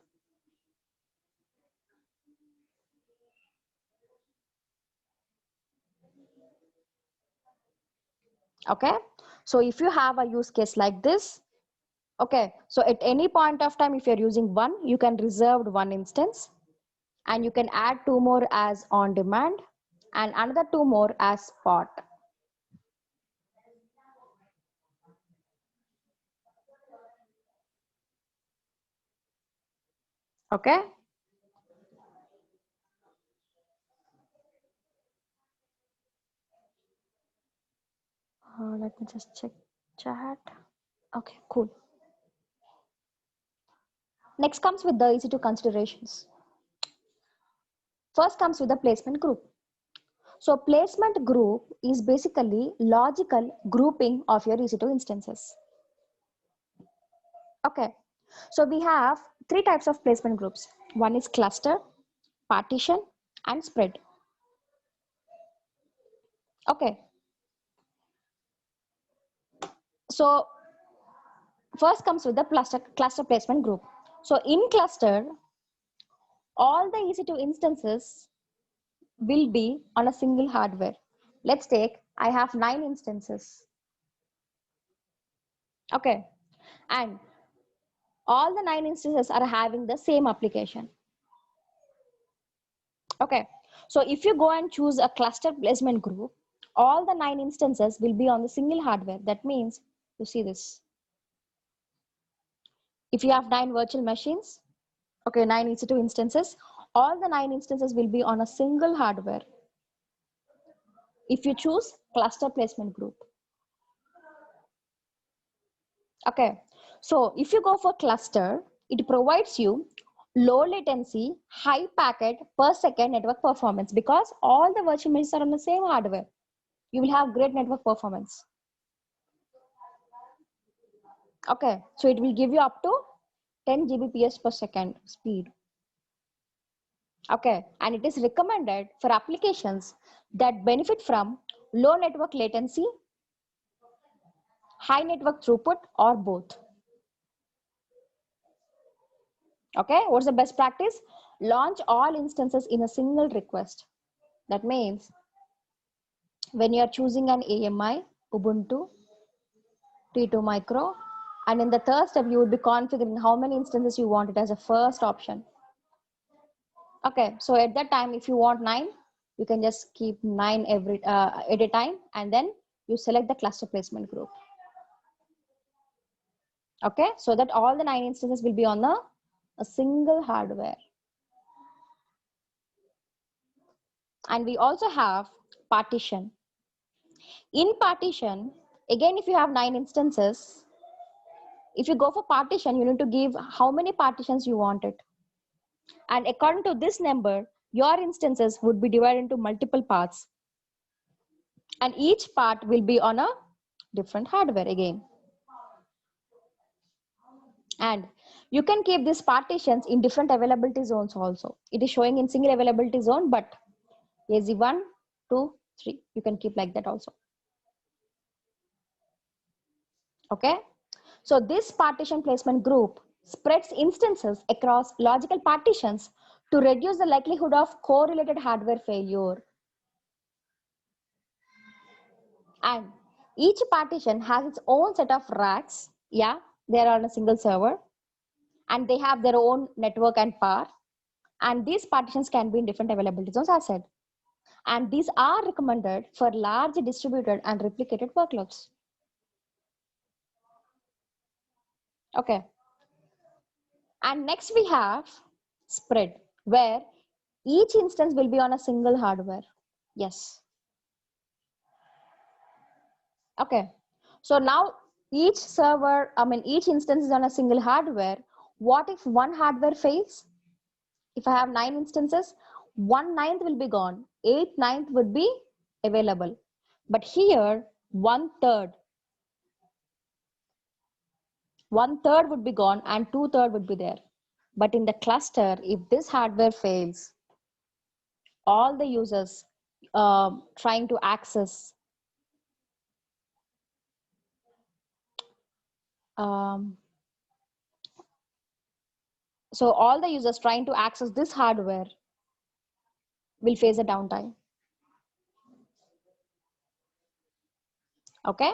Okay. So if you have a use case like this, okay, so at any point of time, if you're using 1, you can reserve 1 instance and you can add 2 more as on demand and another 2 more as spot. Okay. Let me just check chat. Okay, cool. Next comes with the EC2 considerations. First comes with the placement group. So placement group is basically logical grouping of your EC2 instances. Okay, so we have 3 types of placement groups. One is cluster, partition, and spread. Okay. So first comes with the cluster placement group. So in cluster, all the EC2 instances will be on a single hardware. Let's take, I have 9 instances. Okay. And all the 9 instances are having the same application. Okay. So if you go and choose a cluster placement group, all the 9 instances will be on the single hardware. That means, you see this. If you have 9 virtual machines, okay, 9 EC2 instances, all the 9 instances will be on a single hardware. If you choose cluster placement group. Okay, so if you go for cluster, it provides you low latency, high packet per second network performance because all the virtual machines are on the same hardware. You will have great network performance. Okay, so it will give you up to 10 Gbps per second speed. Okay, and it is recommended for applications that benefit from low network latency, high network throughput, or both. Okay, what's the best practice? Launch all instances in a single request. That means when you are choosing an AMI, Ubuntu, T2 Micro, and in the third step, you would be configuring how many instances you want it as a first option. Okay, so at that time, if you want 9, you can just keep 9 at a time, and then you select the cluster placement group. Okay, so that all the 9 instances will be on a single hardware. And we also have partition. In partition, again, if you have 9 instances, if you go for partition, you need to give how many partitions you want it. And according to this number, your instances would be divided into multiple parts. And each part will be on a different hardware again. And you can keep these partitions in different availability zones also. It is showing in single availability zone, but AZ1, 2, 3, you can keep like that also. Okay, so this partition placement group spreads instances across logical partitions to reduce the likelihood of correlated hardware failure. And each partition has its own set of racks. Yeah, they are on a single server and they have their own network and power. And these partitions can be in different availability zones, as said. And these are recommended for large distributed and replicated workloads. Okay. And next we have spread, where each instance will be on a single hardware. Yes. Okay. So now each server, each instance is on a single hardware. What if one hardware fails? If I have 9 instances, 1/9 will be gone. 8/9 would be available. But here, 1/3 would be gone and 2/3 would be there. But in the cluster, if this hardware fails, all the users trying to access so all the users trying to access this hardware will face a downtime. Okay.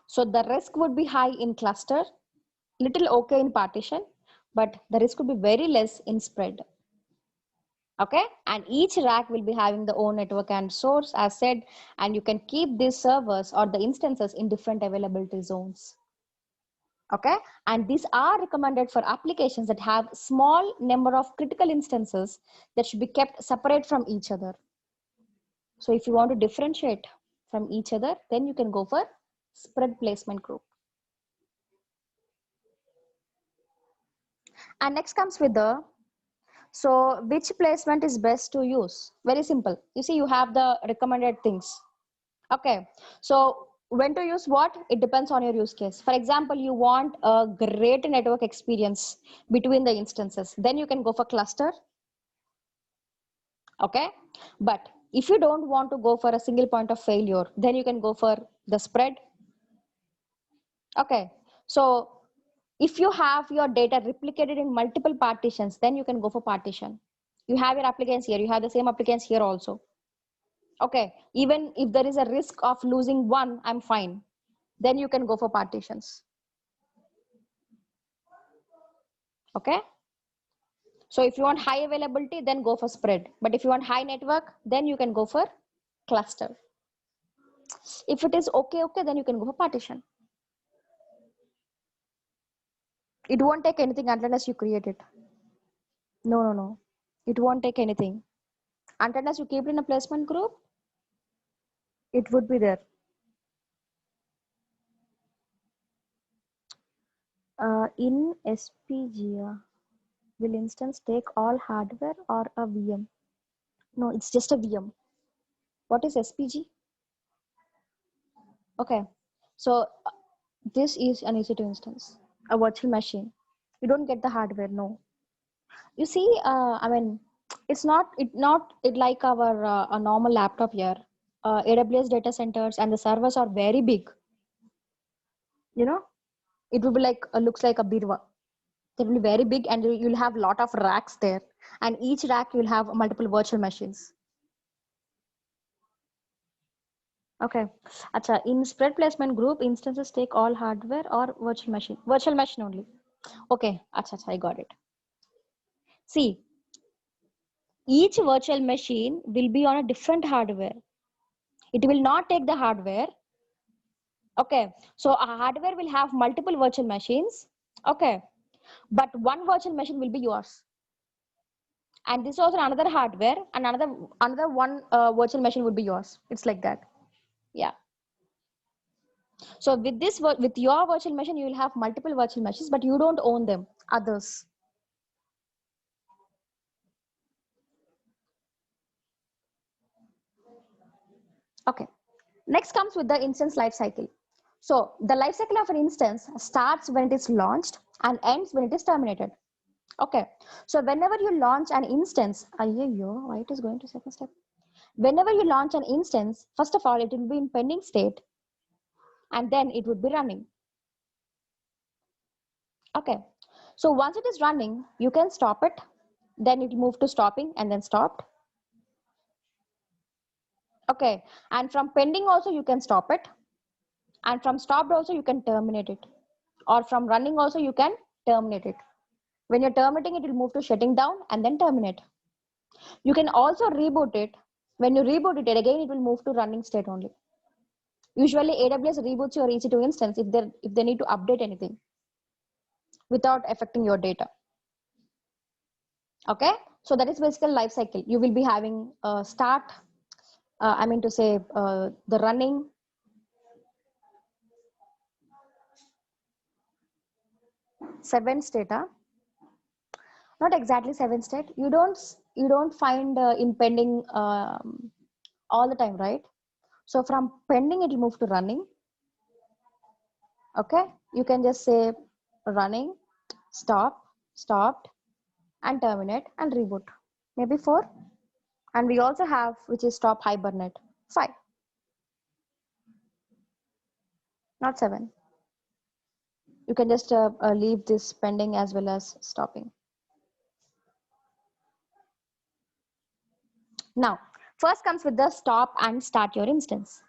So the risk would be high in cluster, little okay in partition, but the risk would be very less in spread. Okay, and each rack will be having the own network and source, as said, and you can keep these servers or the instances in different availability zones. Okay, and these are recommended for applications that have small number of critical instances that should be kept separate from each other. So if you want to differentiate from each other, then you can go for spread placement group. And next comes with the, so which placement is best to use? Very simple. You see, you have the recommended things. Okay, so when to use what? It depends on your use case. For example, you want a great network experience between the instances, then you can go for cluster. Okay, but if you don't want to go for a single point of failure, then you can go for the spread. Okay, so if you have your data replicated in multiple partitions, then you can go for partition. You have your applicants here, you have the same applicants here also. Okay, even if there is a risk of losing one, I'm fine. Then you can go for partitions. Okay, so if you want high availability, then go for spread. But if you want high network, then you can go for cluster. If it is okay, then you can go for partition. It won't take anything unless you create it. No. It won't take anything. Unless you keep it in a placement group, it would be there. In SPGA, will instance take all hardware or a VM? No, it's just a VM. What is SPG? Okay, so this is an EC2 instance, a virtual machine. You don't get the hardware, no. You see, it's not like our a normal laptop here. AWS data centers and the servers are very big. You know, It will be like, looks like a birva. It will be very big and you'll have a lot of racks there. And each rack you'll have multiple virtual machines. Okay. Acha, in spread placement group, instances take all hardware or virtual machine? Virtual machine only. Okay. Acha, I got it. See, each virtual machine will be on a different hardware. It will not take the hardware. Okay. So a hardware will have multiple virtual machines. Okay. But one virtual machine will be yours. And this also another hardware and another one virtual machine would be yours. It's like that. Yeah. So with this, with your virtual machine, you will have multiple virtual machines, but you don't own them, others. Okay. Next comes with the instance life cycle. So the life cycle of an instance starts when it is launched and ends when it is terminated. Okay. So whenever you launch an instance, why it is going to second step? Whenever you launch an instance, first of all, it will be in pending state and then it would be running. Okay. So once it is running, you can stop it. Then it will move to stopping and then stopped. Okay. And from pending also, you can stop it. And from stopped also, you can terminate it. Or from running also, you can terminate it. When you're terminating, it will move to shutting down and then terminate. You can also reboot it. When you reboot it again, it will move to running state only. Usually AWS reboots your EC2 instance if they need to update anything without affecting your data. Okay, so that is basically life cycle. You will be having start, the running, seven state. Not exactly seven state. You don't find in pending all the time, right? So from pending, it will move to running. Okay, you can just say running, stop, stopped, and terminate and reboot. Maybe 4. And we also have, which is stop, hibernate, 5. Not 7. You can just leave this pending as well as stopping. Now, first comes with the stop and start your instance.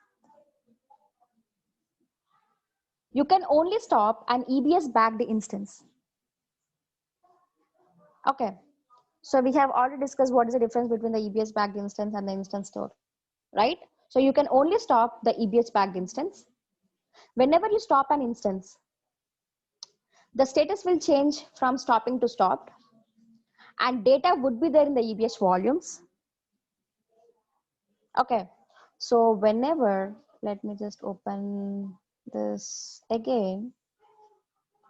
You can only stop an EBS backed instance. Okay, so we have already discussed what is the difference between the EBS backed instance and the instance store, right? So you can only stop the EBS backed instance. Whenever you stop an instance, the status will change from stopping to stopped, and data would be there in the EBS volumes. Okay, so whenever, let me just open this again.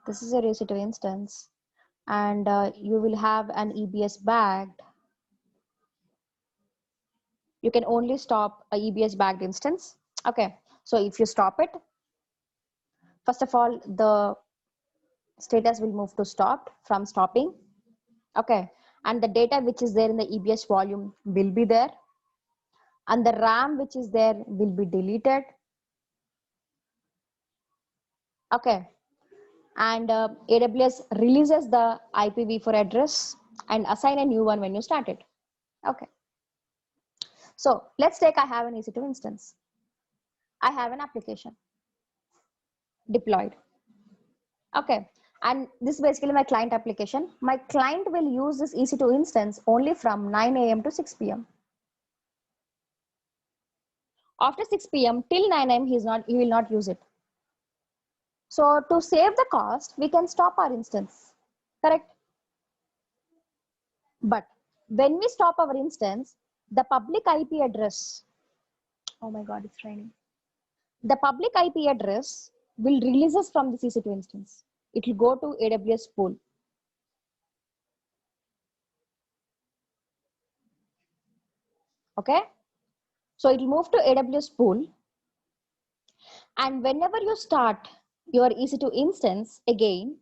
This is a EC2 instance, and you will have an EBS backed. You can only stop a EBS backed instance. Okay, so if you stop it, first of all, the status will move to stopped from stopping. Okay, and the data which is there in the EBS volume will be there, and the RAM which is there will be deleted. Okay, and AWS releases the IPv4 address and assign a new one when you start it. Okay, so let's take I have an EC2 instance. I have an application deployed. Okay, and this is basically my client application. My client will use this EC2 instance only from 9 a.m. to 6 p.m. After 6 p.m. till 9 a.m. he will not use it. So to save the cost, we can stop our instance, correct? But when we stop our instance, the public IP address, oh my God, it's raining. The public IP address will release us from the EC2 instance. It will go to AWS pool. Okay, so it will move to AWS pool. And whenever you start your EC2 instance again,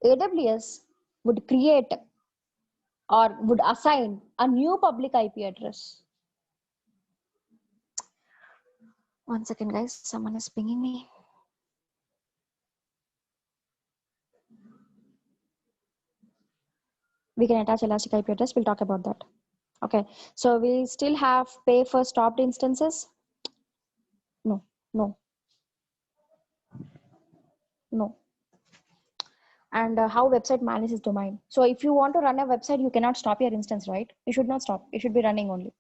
AWS would create or would assign a new public IP address. One second, guys. Someone is pinging me. We can attach Elastic IP address. We'll talk about that. Okay. So we still have pay for stopped instances. No, no, no. And how website manages domain. So if you want to run a website, you cannot stop your instance, right? You should not stop. It should be running only.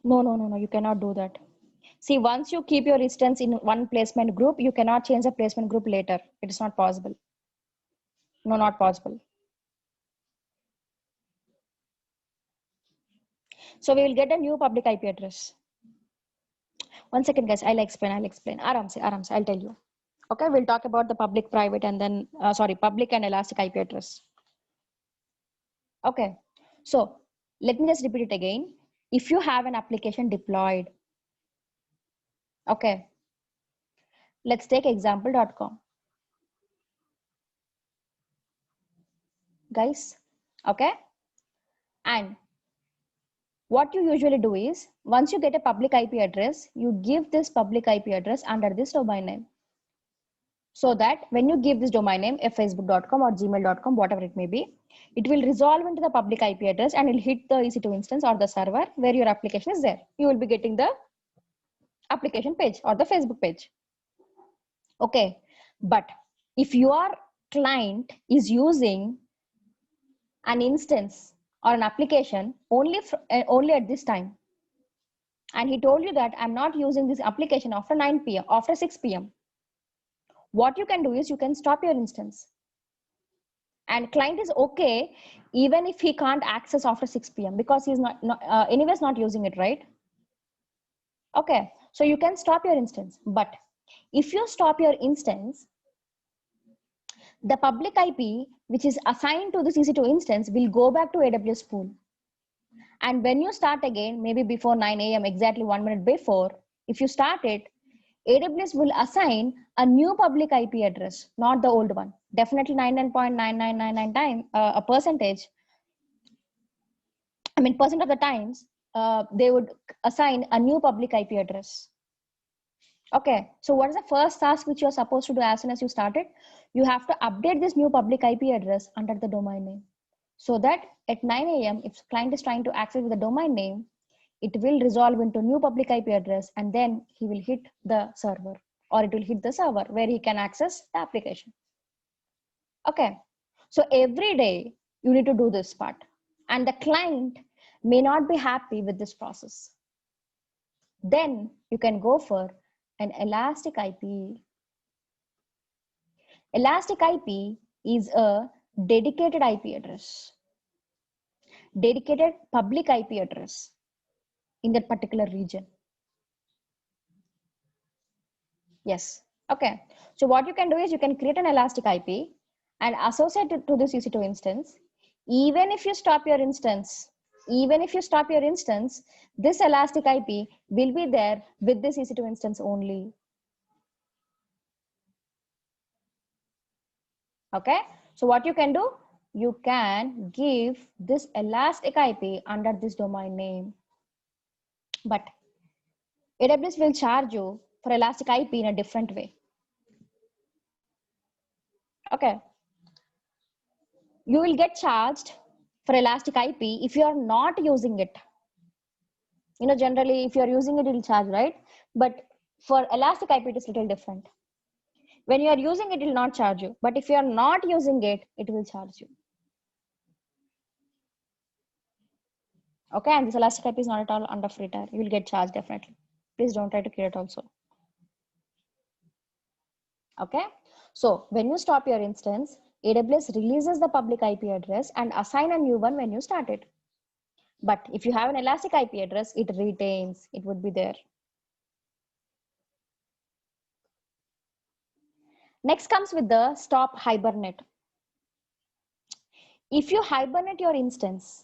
No, you cannot do that. See, once you keep your instance in one placement group, you cannot change the placement group later. It is not possible. No, not possible. So we will get a new public IP address. One second, guys. I'll explain. Aram se, I'll tell you. Okay, we'll talk about the public, private, and then, public and elastic IP address. Okay, so let me just repeat it again. If you have an application deployed, okay, let's take example.com. Guys, okay, and what you usually do is, once you get a public IP address, you give this public IP address under this domain name. So that when you give this domain name, facebook.com or gmail.com, whatever it may be, it will resolve into the public IP address and it will hit the EC2 instance or the server where your application is there. You will be getting the application page or the Facebook page. Okay, but if your client is using an instance or an application only at this time, and he told you that I'm not using this application after 9 p.m., after 6 p.m., what you can do is you can stop your instance. And client is okay even if he can't access after 6 p.m. because he's anyways not using it, right? Okay, so you can stop your instance. But if you stop your instance, the public IP which is assigned to this EC2 instance will go back to AWS pool. And when you start again, maybe before 9 a.m., exactly 1 minute before, if you start it, AWS will assign a new public IP address, not the old one. Definitely 99.9999 time, a percentage. I mean, percent of the times, they would assign a new public IP address. Okay, so what is the first task which you're supposed to do as soon as you start it? You have to update this new public IP address under the domain name. So that at 9 a.m., if client is trying to access the domain name, it will resolve into new public IP address and then he will hit the server, or it will hit the server where he can access the application. Okay, so every day you need to do this part, and the client may not be happy with this process. Then you can go for an elastic IP. Elastic IP is a dedicated IP address, dedicated public IP address in that particular region. Yes. Okay. So what you can do is you can create an elastic IP and associate it to this EC2 instance. Even if you stop your instance, this elastic IP will be there with this EC2 instance only. Okay. So what you can do, you can give this elastic IP under this domain name. But AWS will charge you for elastic IP in a different way. Okay. You will get charged for elastic IP if you are not using it. You know, generally, if you are using it, it will charge, right? But for elastic IP, it is a little different. When you are using it, it will not charge you. But if you are not using it, it will charge you. Okay, and this elastic IP is not at all under free tier. You will get charged definitely. Please don't try to create it also. Okay, so when you stop your instance, AWS releases the public IP address and assign a new one when you start it. But if you have an elastic IP address, it retains, it would be there. Next comes with the stop hibernate. If you hibernate your instance,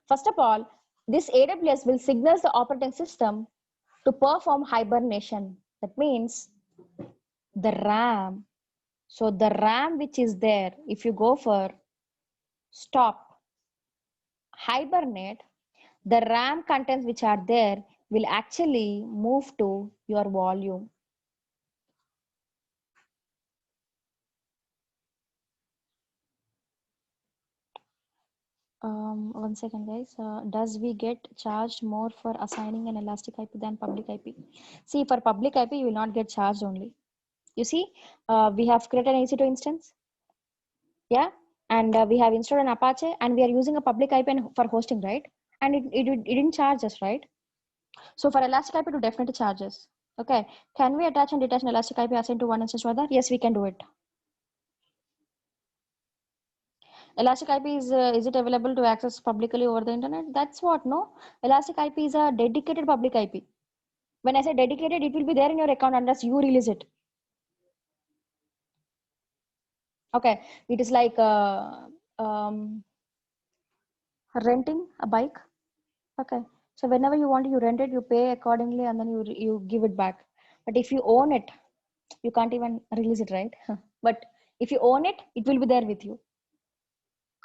first of all, this AWS will signal the operating system to perform hibernation. That means the RAM. So the RAM which is there, if you go for stop hibernate, the RAM contents which are there will actually move to your volume. One second, guys. Does we get charged more for assigning an elastic IP than public IP? See, for public IP, you will not get charged only. You see, we have created an EC2 instance. Yeah, and we have installed an Apache, and we are using a public IP for hosting, right? And it didn't charge us, right? So for elastic IP, to definitely charge us. Okay, can we attach and detach an elastic IP assigned to one instance to other? Yes, we can do it. Elastic IP is it available to access publicly over the internet? That's what, no? Elastic IP is a dedicated public IP. When I say dedicated, it will be there in your account unless you release it. Okay, it is like renting a bike. Okay, so whenever you want, you rent it, you pay accordingly, and then you give it back. But if you own it, you can't even release it, right? But if you own it, it will be there with you.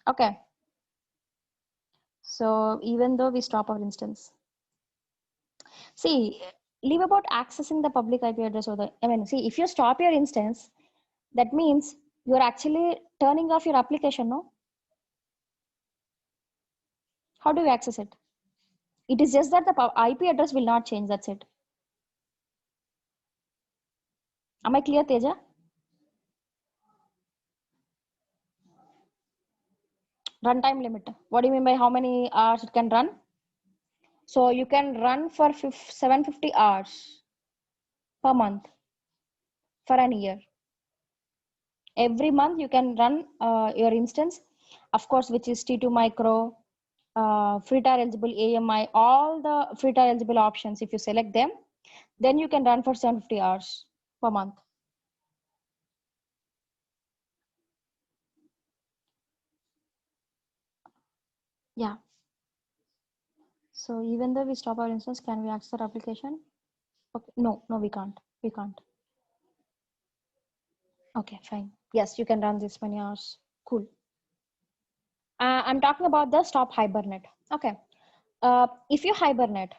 Okay. So even though we stop our instance, see, leave about accessing the public IP address or see, if you stop your instance, that means you're actually turning off your application, no? How do you access it? It is just that the IP address will not change, that's it. Am I clear, Teja? Runtime limit. What do you mean by how many hours it can run? So you can run for 750 hours per month for an year. Every month you can run your instance, of course, which is T2 micro, FreeTire eligible AMI, all the FreeTire eligible options. If you select them, then you can run for 750 hours per month. Yeah. So even though we stop our instance, can we access our application? Okay. No, we can't. We can't. Okay, fine. Yes, you can run this many hours. Cool. I'm talking about the stop hibernate. Okay. If you hibernate,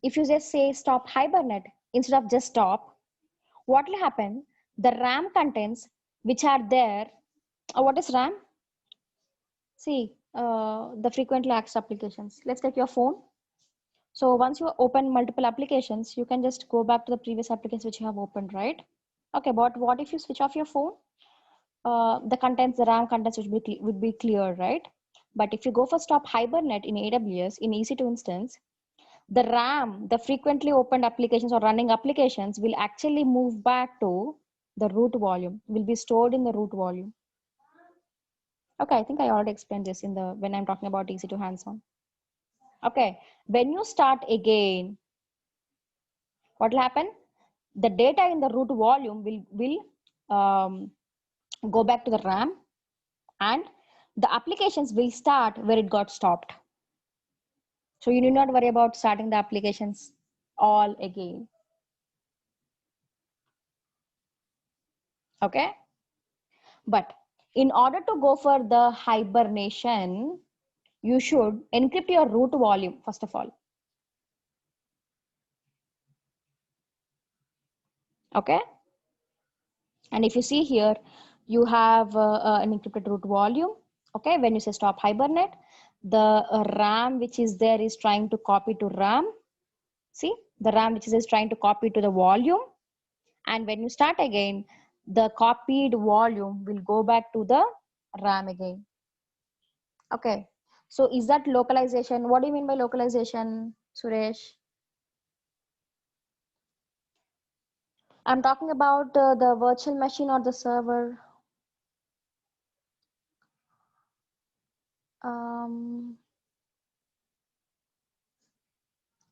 if you just say stop hibernate instead of just stop, what will happen? The RAM contents which are there, what is RAM? See, the frequently accessed applications. Let's take your phone. So once you open multiple applications, you can just go back to the previous applications which you have opened, right? Okay, but what if you switch off your phone? The contents, the RAM contents would be clear, right? But if you go for stop hibernate in AWS, in EC2 instance, the RAM, the frequently opened applications or running applications will actually move back to the root volume, will be stored in the root volume. Okay, I think I already explained this in when I'm talking about EC2 hands-on. Okay, when you start again, what will happen? The data in the root volume will go back to the RAM, and the applications will start where it got stopped. So you need not worry about starting the applications all again. Okay, but in order to go for the hibernation, you should encrypt your root volume first of all. Okay, and if you see here, you have an encrypted root volume. Okay, when you say stop hibernate, the RAM which is there is trying to copy to RAM. See, the RAM which is trying to copy to the volume, and when you start again, the copied volume will go back to the RAM again. Okay, so is that localization? What do you mean by localization, Suresh? I'm talking about the virtual machine or the server.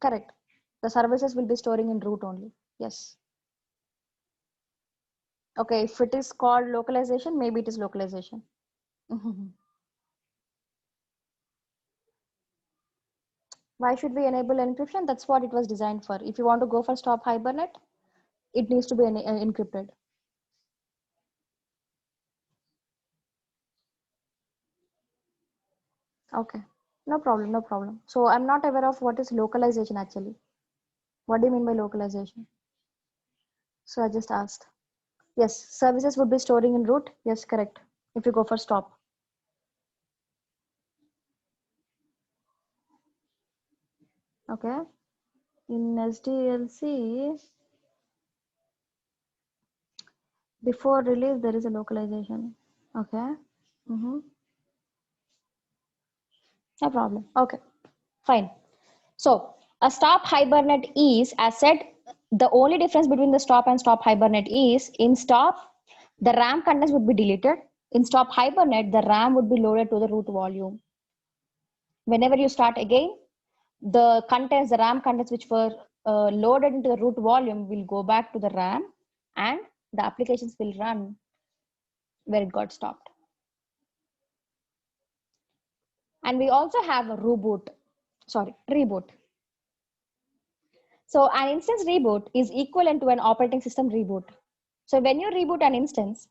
Correct. The services will be storing in root only. Yes. Okay, if it is called localization, maybe it is localization. Why should we enable encryption? That's what it was designed for. If you want to go for stop Hibernate, it needs to be encrypted. Okay, no problem, no problem. So I'm not aware of what is localization actually. What do you mean by localization? So I just asked. Yes, services would be storing in root. Yes, correct. If you go for stop. Okay. In SDLC, before release, there is a localization. Okay. No problem. Okay, fine. So a stop Hibernate is, as said, the only difference between the stop and stop Hibernate is in stop, the RAM contents would be deleted. In stop Hibernate, the RAM would be loaded to the root volume. Whenever you start again, the contents, the RAM contents which were loaded into the root volume will go back to the RAM and the applications will run where it got stopped. And we also have a reboot. So an instance reboot is equivalent to an operating system reboot. So when you reboot an instance,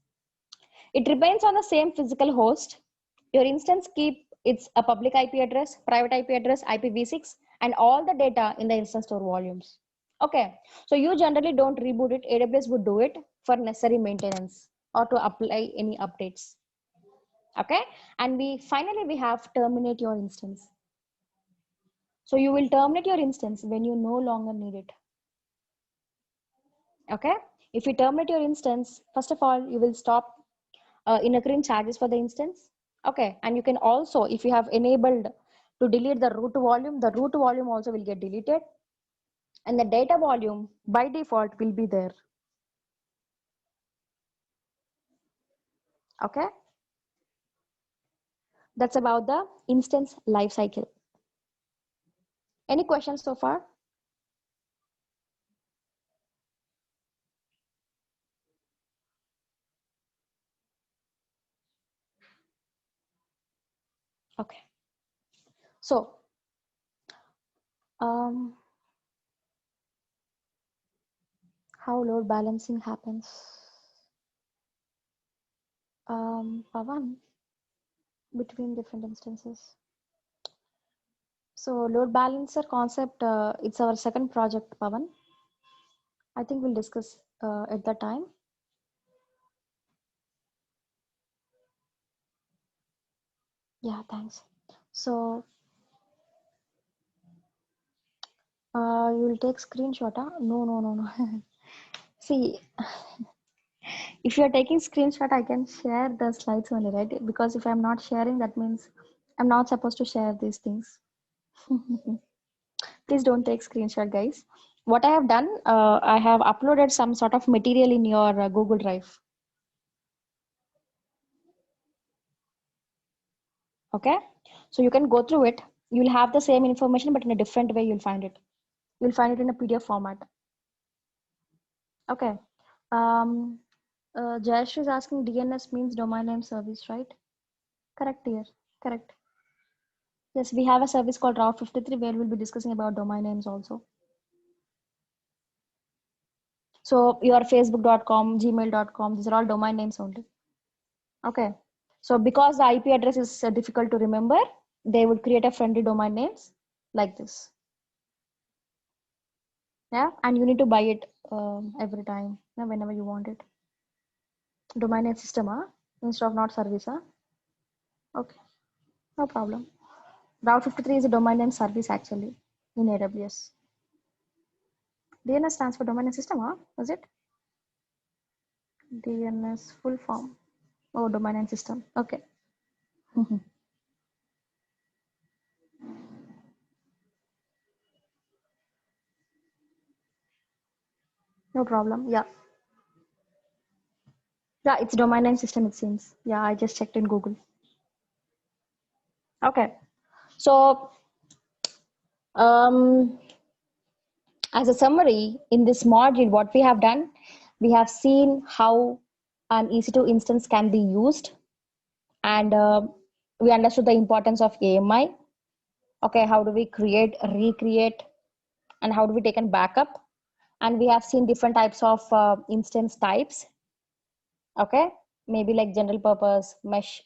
it remains on the same physical host. Your instance keep its a public IP address, private IP address, IPv6, and all the data in the instance store volumes. Okay, so you generally don't reboot it. AWS would do it for necessary maintenance or to apply any updates. Okay, and finally we have terminate your instance. So you will terminate your instance when you no longer need it. Okay, if you terminate your instance, first of all, you will stop incurring charges for the instance. Okay, and you can also, if you have enabled to delete the root volume also will get deleted, and the data volume by default will be there. Okay, that's about the instance lifecycle. Any questions so far? Okay, so how load balancing happens? Pavan, between different instances. So load balancer concept, it's our second project, Pavan. I think we'll discuss at that time. Yeah, thanks. So you will take screenshot, huh? No. See, if you're taking screenshot, I can share the slides only, right? Because if I'm not sharing, that means I'm not supposed to share these things. Please don't take screenshot, guys. What I have done, I have uploaded some sort of material in your Google Drive. Okay, so you can go through it. You'll have the same information, but in a different way, you'll find it. You'll find it in a PDF format. Okay. Jayesh is asking DNS means domain name service, right? Correct here. Correct. Yes, we have a service called Route 53 where we'll be discussing about domain names also. So your facebook.com, gmail.com, these are all domain names only. Okay. So because the IP address is difficult to remember, they would create a friendly domain names like this. Yeah, and you need to buy it every time, whenever you want it. Domain name system, instead of not service. Okay, no problem. Route 53 is a domain name service actually in AWS. DNS stands for domain name system, is it? DNS full form. Oh, domain name system. Okay. No problem. Yeah. Yeah, it's domain name system, it seems. Yeah, I just checked in Google. Okay. So, as a summary, in this module, what we have done, we have seen how an EC2 instance can be used, and we understood the importance of AMI. Okay, how do we create, recreate, and how do we take a backup? And we have seen different types of instance types. Okay, maybe like general purpose, mesh,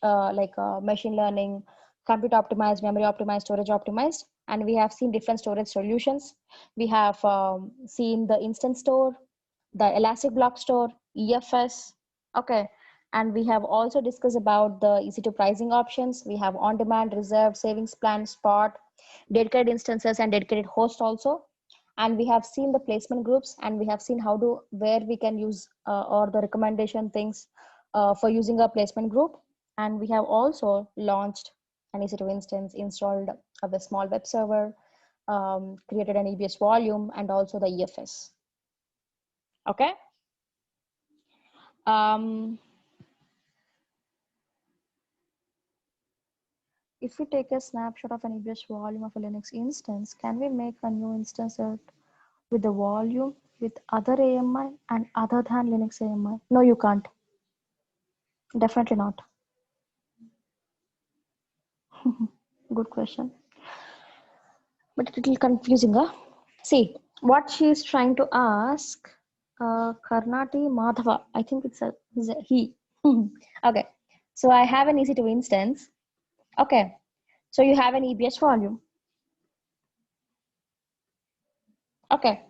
machine learning, compute optimized, memory optimized, storage optimized. And we have seen different storage solutions. We have seen the instant store, the elastic block store, EFS. Okay, and we have also discussed about the EC2 pricing options. We have on-demand, reserved, savings plan, spot, dedicated instances, and dedicated host also. And we have seen the placement groups, and we have seen how to, where we can use or the recommendation things for using a placement group. And we have also launched an EC2 instance, installed a small web server, created an EBS volume, and also the EFS. Okay. If we take a snapshot of an EBS volume of a Linux instance, can we make a new instance with the volume with other AMI and other than Linux AMI? No, you can't. Definitely not. Good question. But it's a little confusing, huh? See, what she is trying to ask, Karnati Madhava, I think it's a he. Okay, so I have an EC2 instance. Okay, so you have an EBS volume. Okay,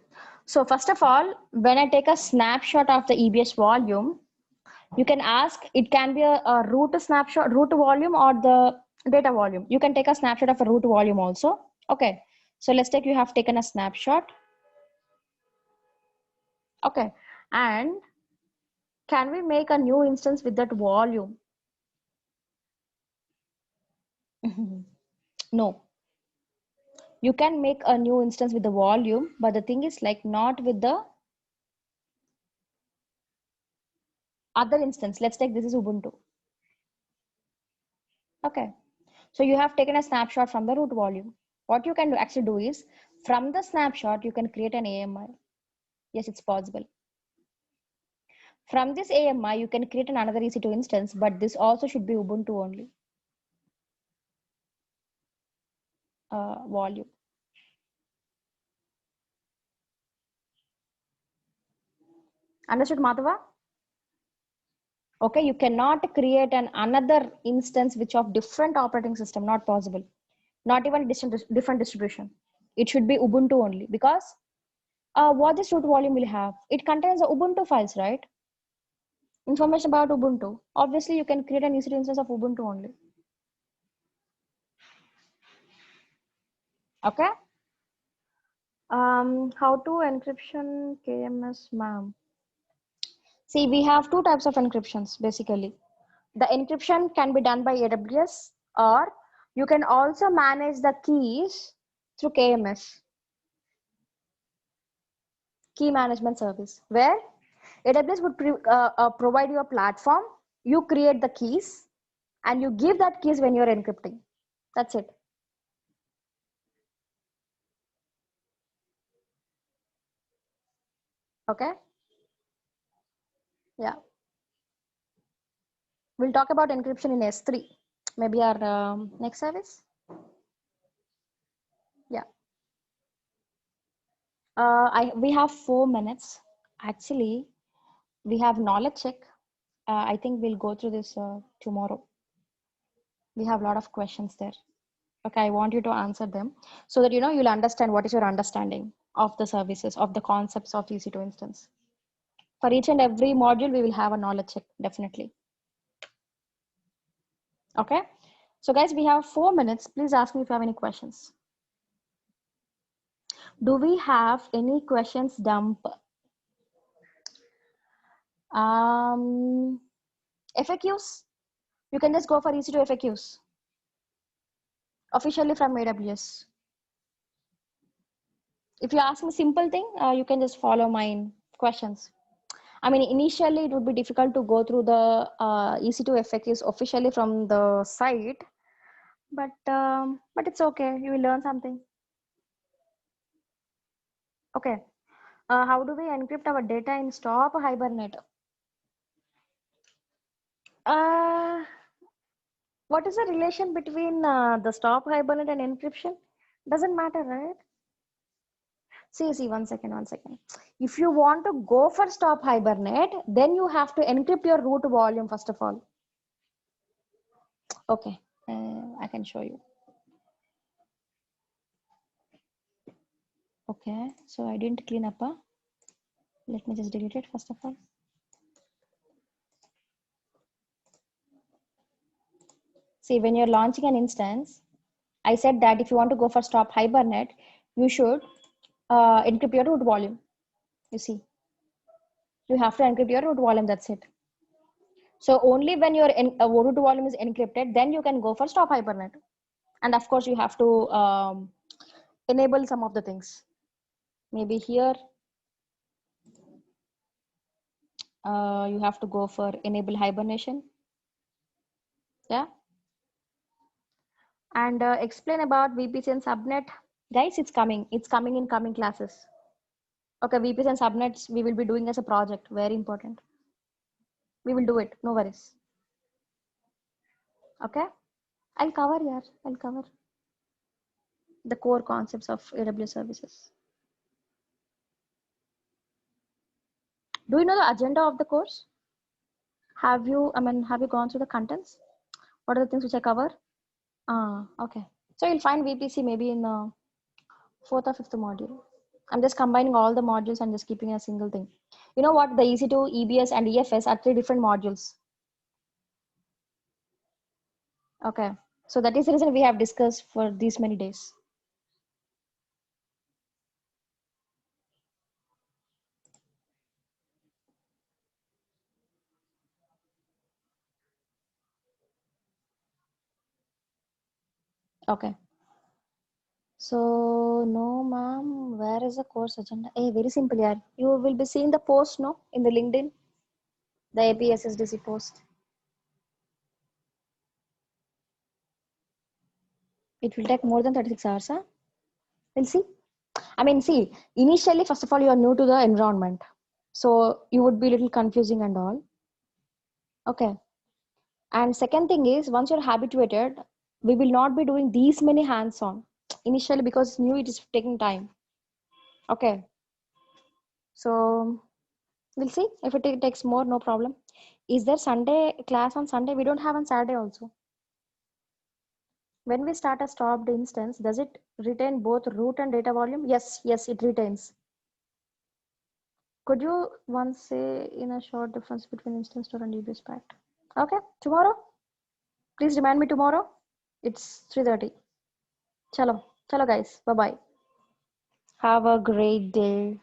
so first of all, when I take a snapshot of the EBS volume, you can ask, it can be a root snapshot, root volume, or the data volume. You can take a snapshot of a root volume also. Okay, so let's take, you have taken a snapshot. Okay, and can we make a new instance with that volume? No. You can make a new instance with the volume, but the thing is like not with the other instance. Let's take, this is Ubuntu. Okay, so you have taken a snapshot from the root volume. What you can do, actually do is, from the snapshot, you can create an AMI. Yes, it's possible. From this AMI, you can create another EC2 instance, but this also should be Ubuntu only. Volume. Understood, Madhava? Okay, you cannot create another instance which of different operating system, not possible. Not even different distribution. It should be Ubuntu only, because what this root volume will have, it contains the Ubuntu files, right? Information about Ubuntu. Obviously, you can create an EC2 instance of Ubuntu only. Okay. How to encryption KMS, ma'am? See, we have two types of encryptions basically. The encryption can be done by AWS, or you can also manage the keys through KMS, key management service, where AWS would provide you a platform, you create the keys, and you give that keys when you're encrypting. That's it. Okay. Yeah. We'll talk about encryption in S3, maybe our next service. Yeah. We have 4 minutes. Actually, we have knowledge check. I think we'll go through this tomorrow. We have a lot of questions there. Okay, I want you to answer them so that you'll understand what is your understanding of the services, of the concepts of EC2 instance. For each and every module, we will have a knowledge check, definitely. Okay, so guys, we have 4 minutes. Please ask me if you have any questions. Do we have any questions, dump? FAQs? You can just go for EC2 FAQs. Officially from AWS. If you ask me simple thing, you can just follow my questions. I mean, initially it would be difficult to go through the EC2 FAQs officially from the site, but it's okay. You will learn something. Okay. How do we encrypt our data in Stop Hibernate? What is the relation between the Stop Hibernate and encryption? Doesn't matter, right? See, one second. If you want to go for stop Hibernate, then you have to encrypt your root volume first of all. Okay, I can show you. Okay, so I didn't clean up. Let me just delete it first of all. See, when you're launching an instance, I said that if you want to go for stop Hibernate, you should encrypt your root volume. You see, you have to encrypt your root volume, that's it. So only when your root volume is encrypted, then you can go for stop Hibernate. And of course, you have to enable some of the things. Maybe here, you have to go for enable hibernation. Yeah. And explain about VPC and subnet. Guys, it's coming in coming classes. Okay, VPC and subnets we will be doing as a project, very important. We will do it, no worries. Okay, I'll cover the core concepts of AWS services. Do you know the agenda of the course? Have you gone through the contents? What are the things which I cover? Okay. So you'll find VPC maybe in the 4th or 5th module. I'm just combining all the modules and just keeping a single thing. You know what? The EC2, EBS, and EFS are 3 different modules. Okay. So that is the reason we have discussed for these many days. Okay. So no, ma'am, where is the course agenda? Hey, very simple, yeah. You will be seeing the post, no, in the LinkedIn, the APSSDC post. It will take more than 36 hours, huh? We'll see. I mean, see, initially, first of all, you are new to the environment. So you would be a little confusing and all. Okay. And second thing is, once you're habituated, we will not be doing these many hands-on initially because new it is taking time. Okay. So we'll see if it takes more, no problem. Is there Sunday class on Sunday? We don't have on Saturday also. When we start a stopped instance, does it retain both root and data volume? Yes, it retains. Could you once say in a short difference between instance store and EBS packed? Okay, tomorrow. Please remind me tomorrow. It's 3:30. Chalo guys. Bye-bye. Have a great day.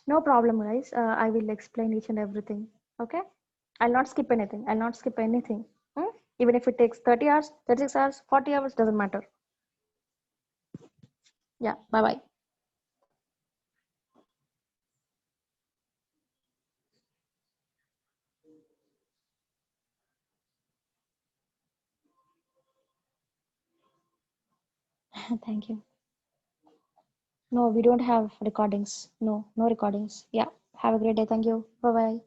No problem, guys. I will explain each and everything. Okay? I'll not skip anything. Even if it takes 30 hours, 36 hours, 40 hours, doesn't matter. Yeah, bye-bye. Thank you. No, we don't have recordings. No recordings. Yeah. Have a great day. Thank you. Bye-bye.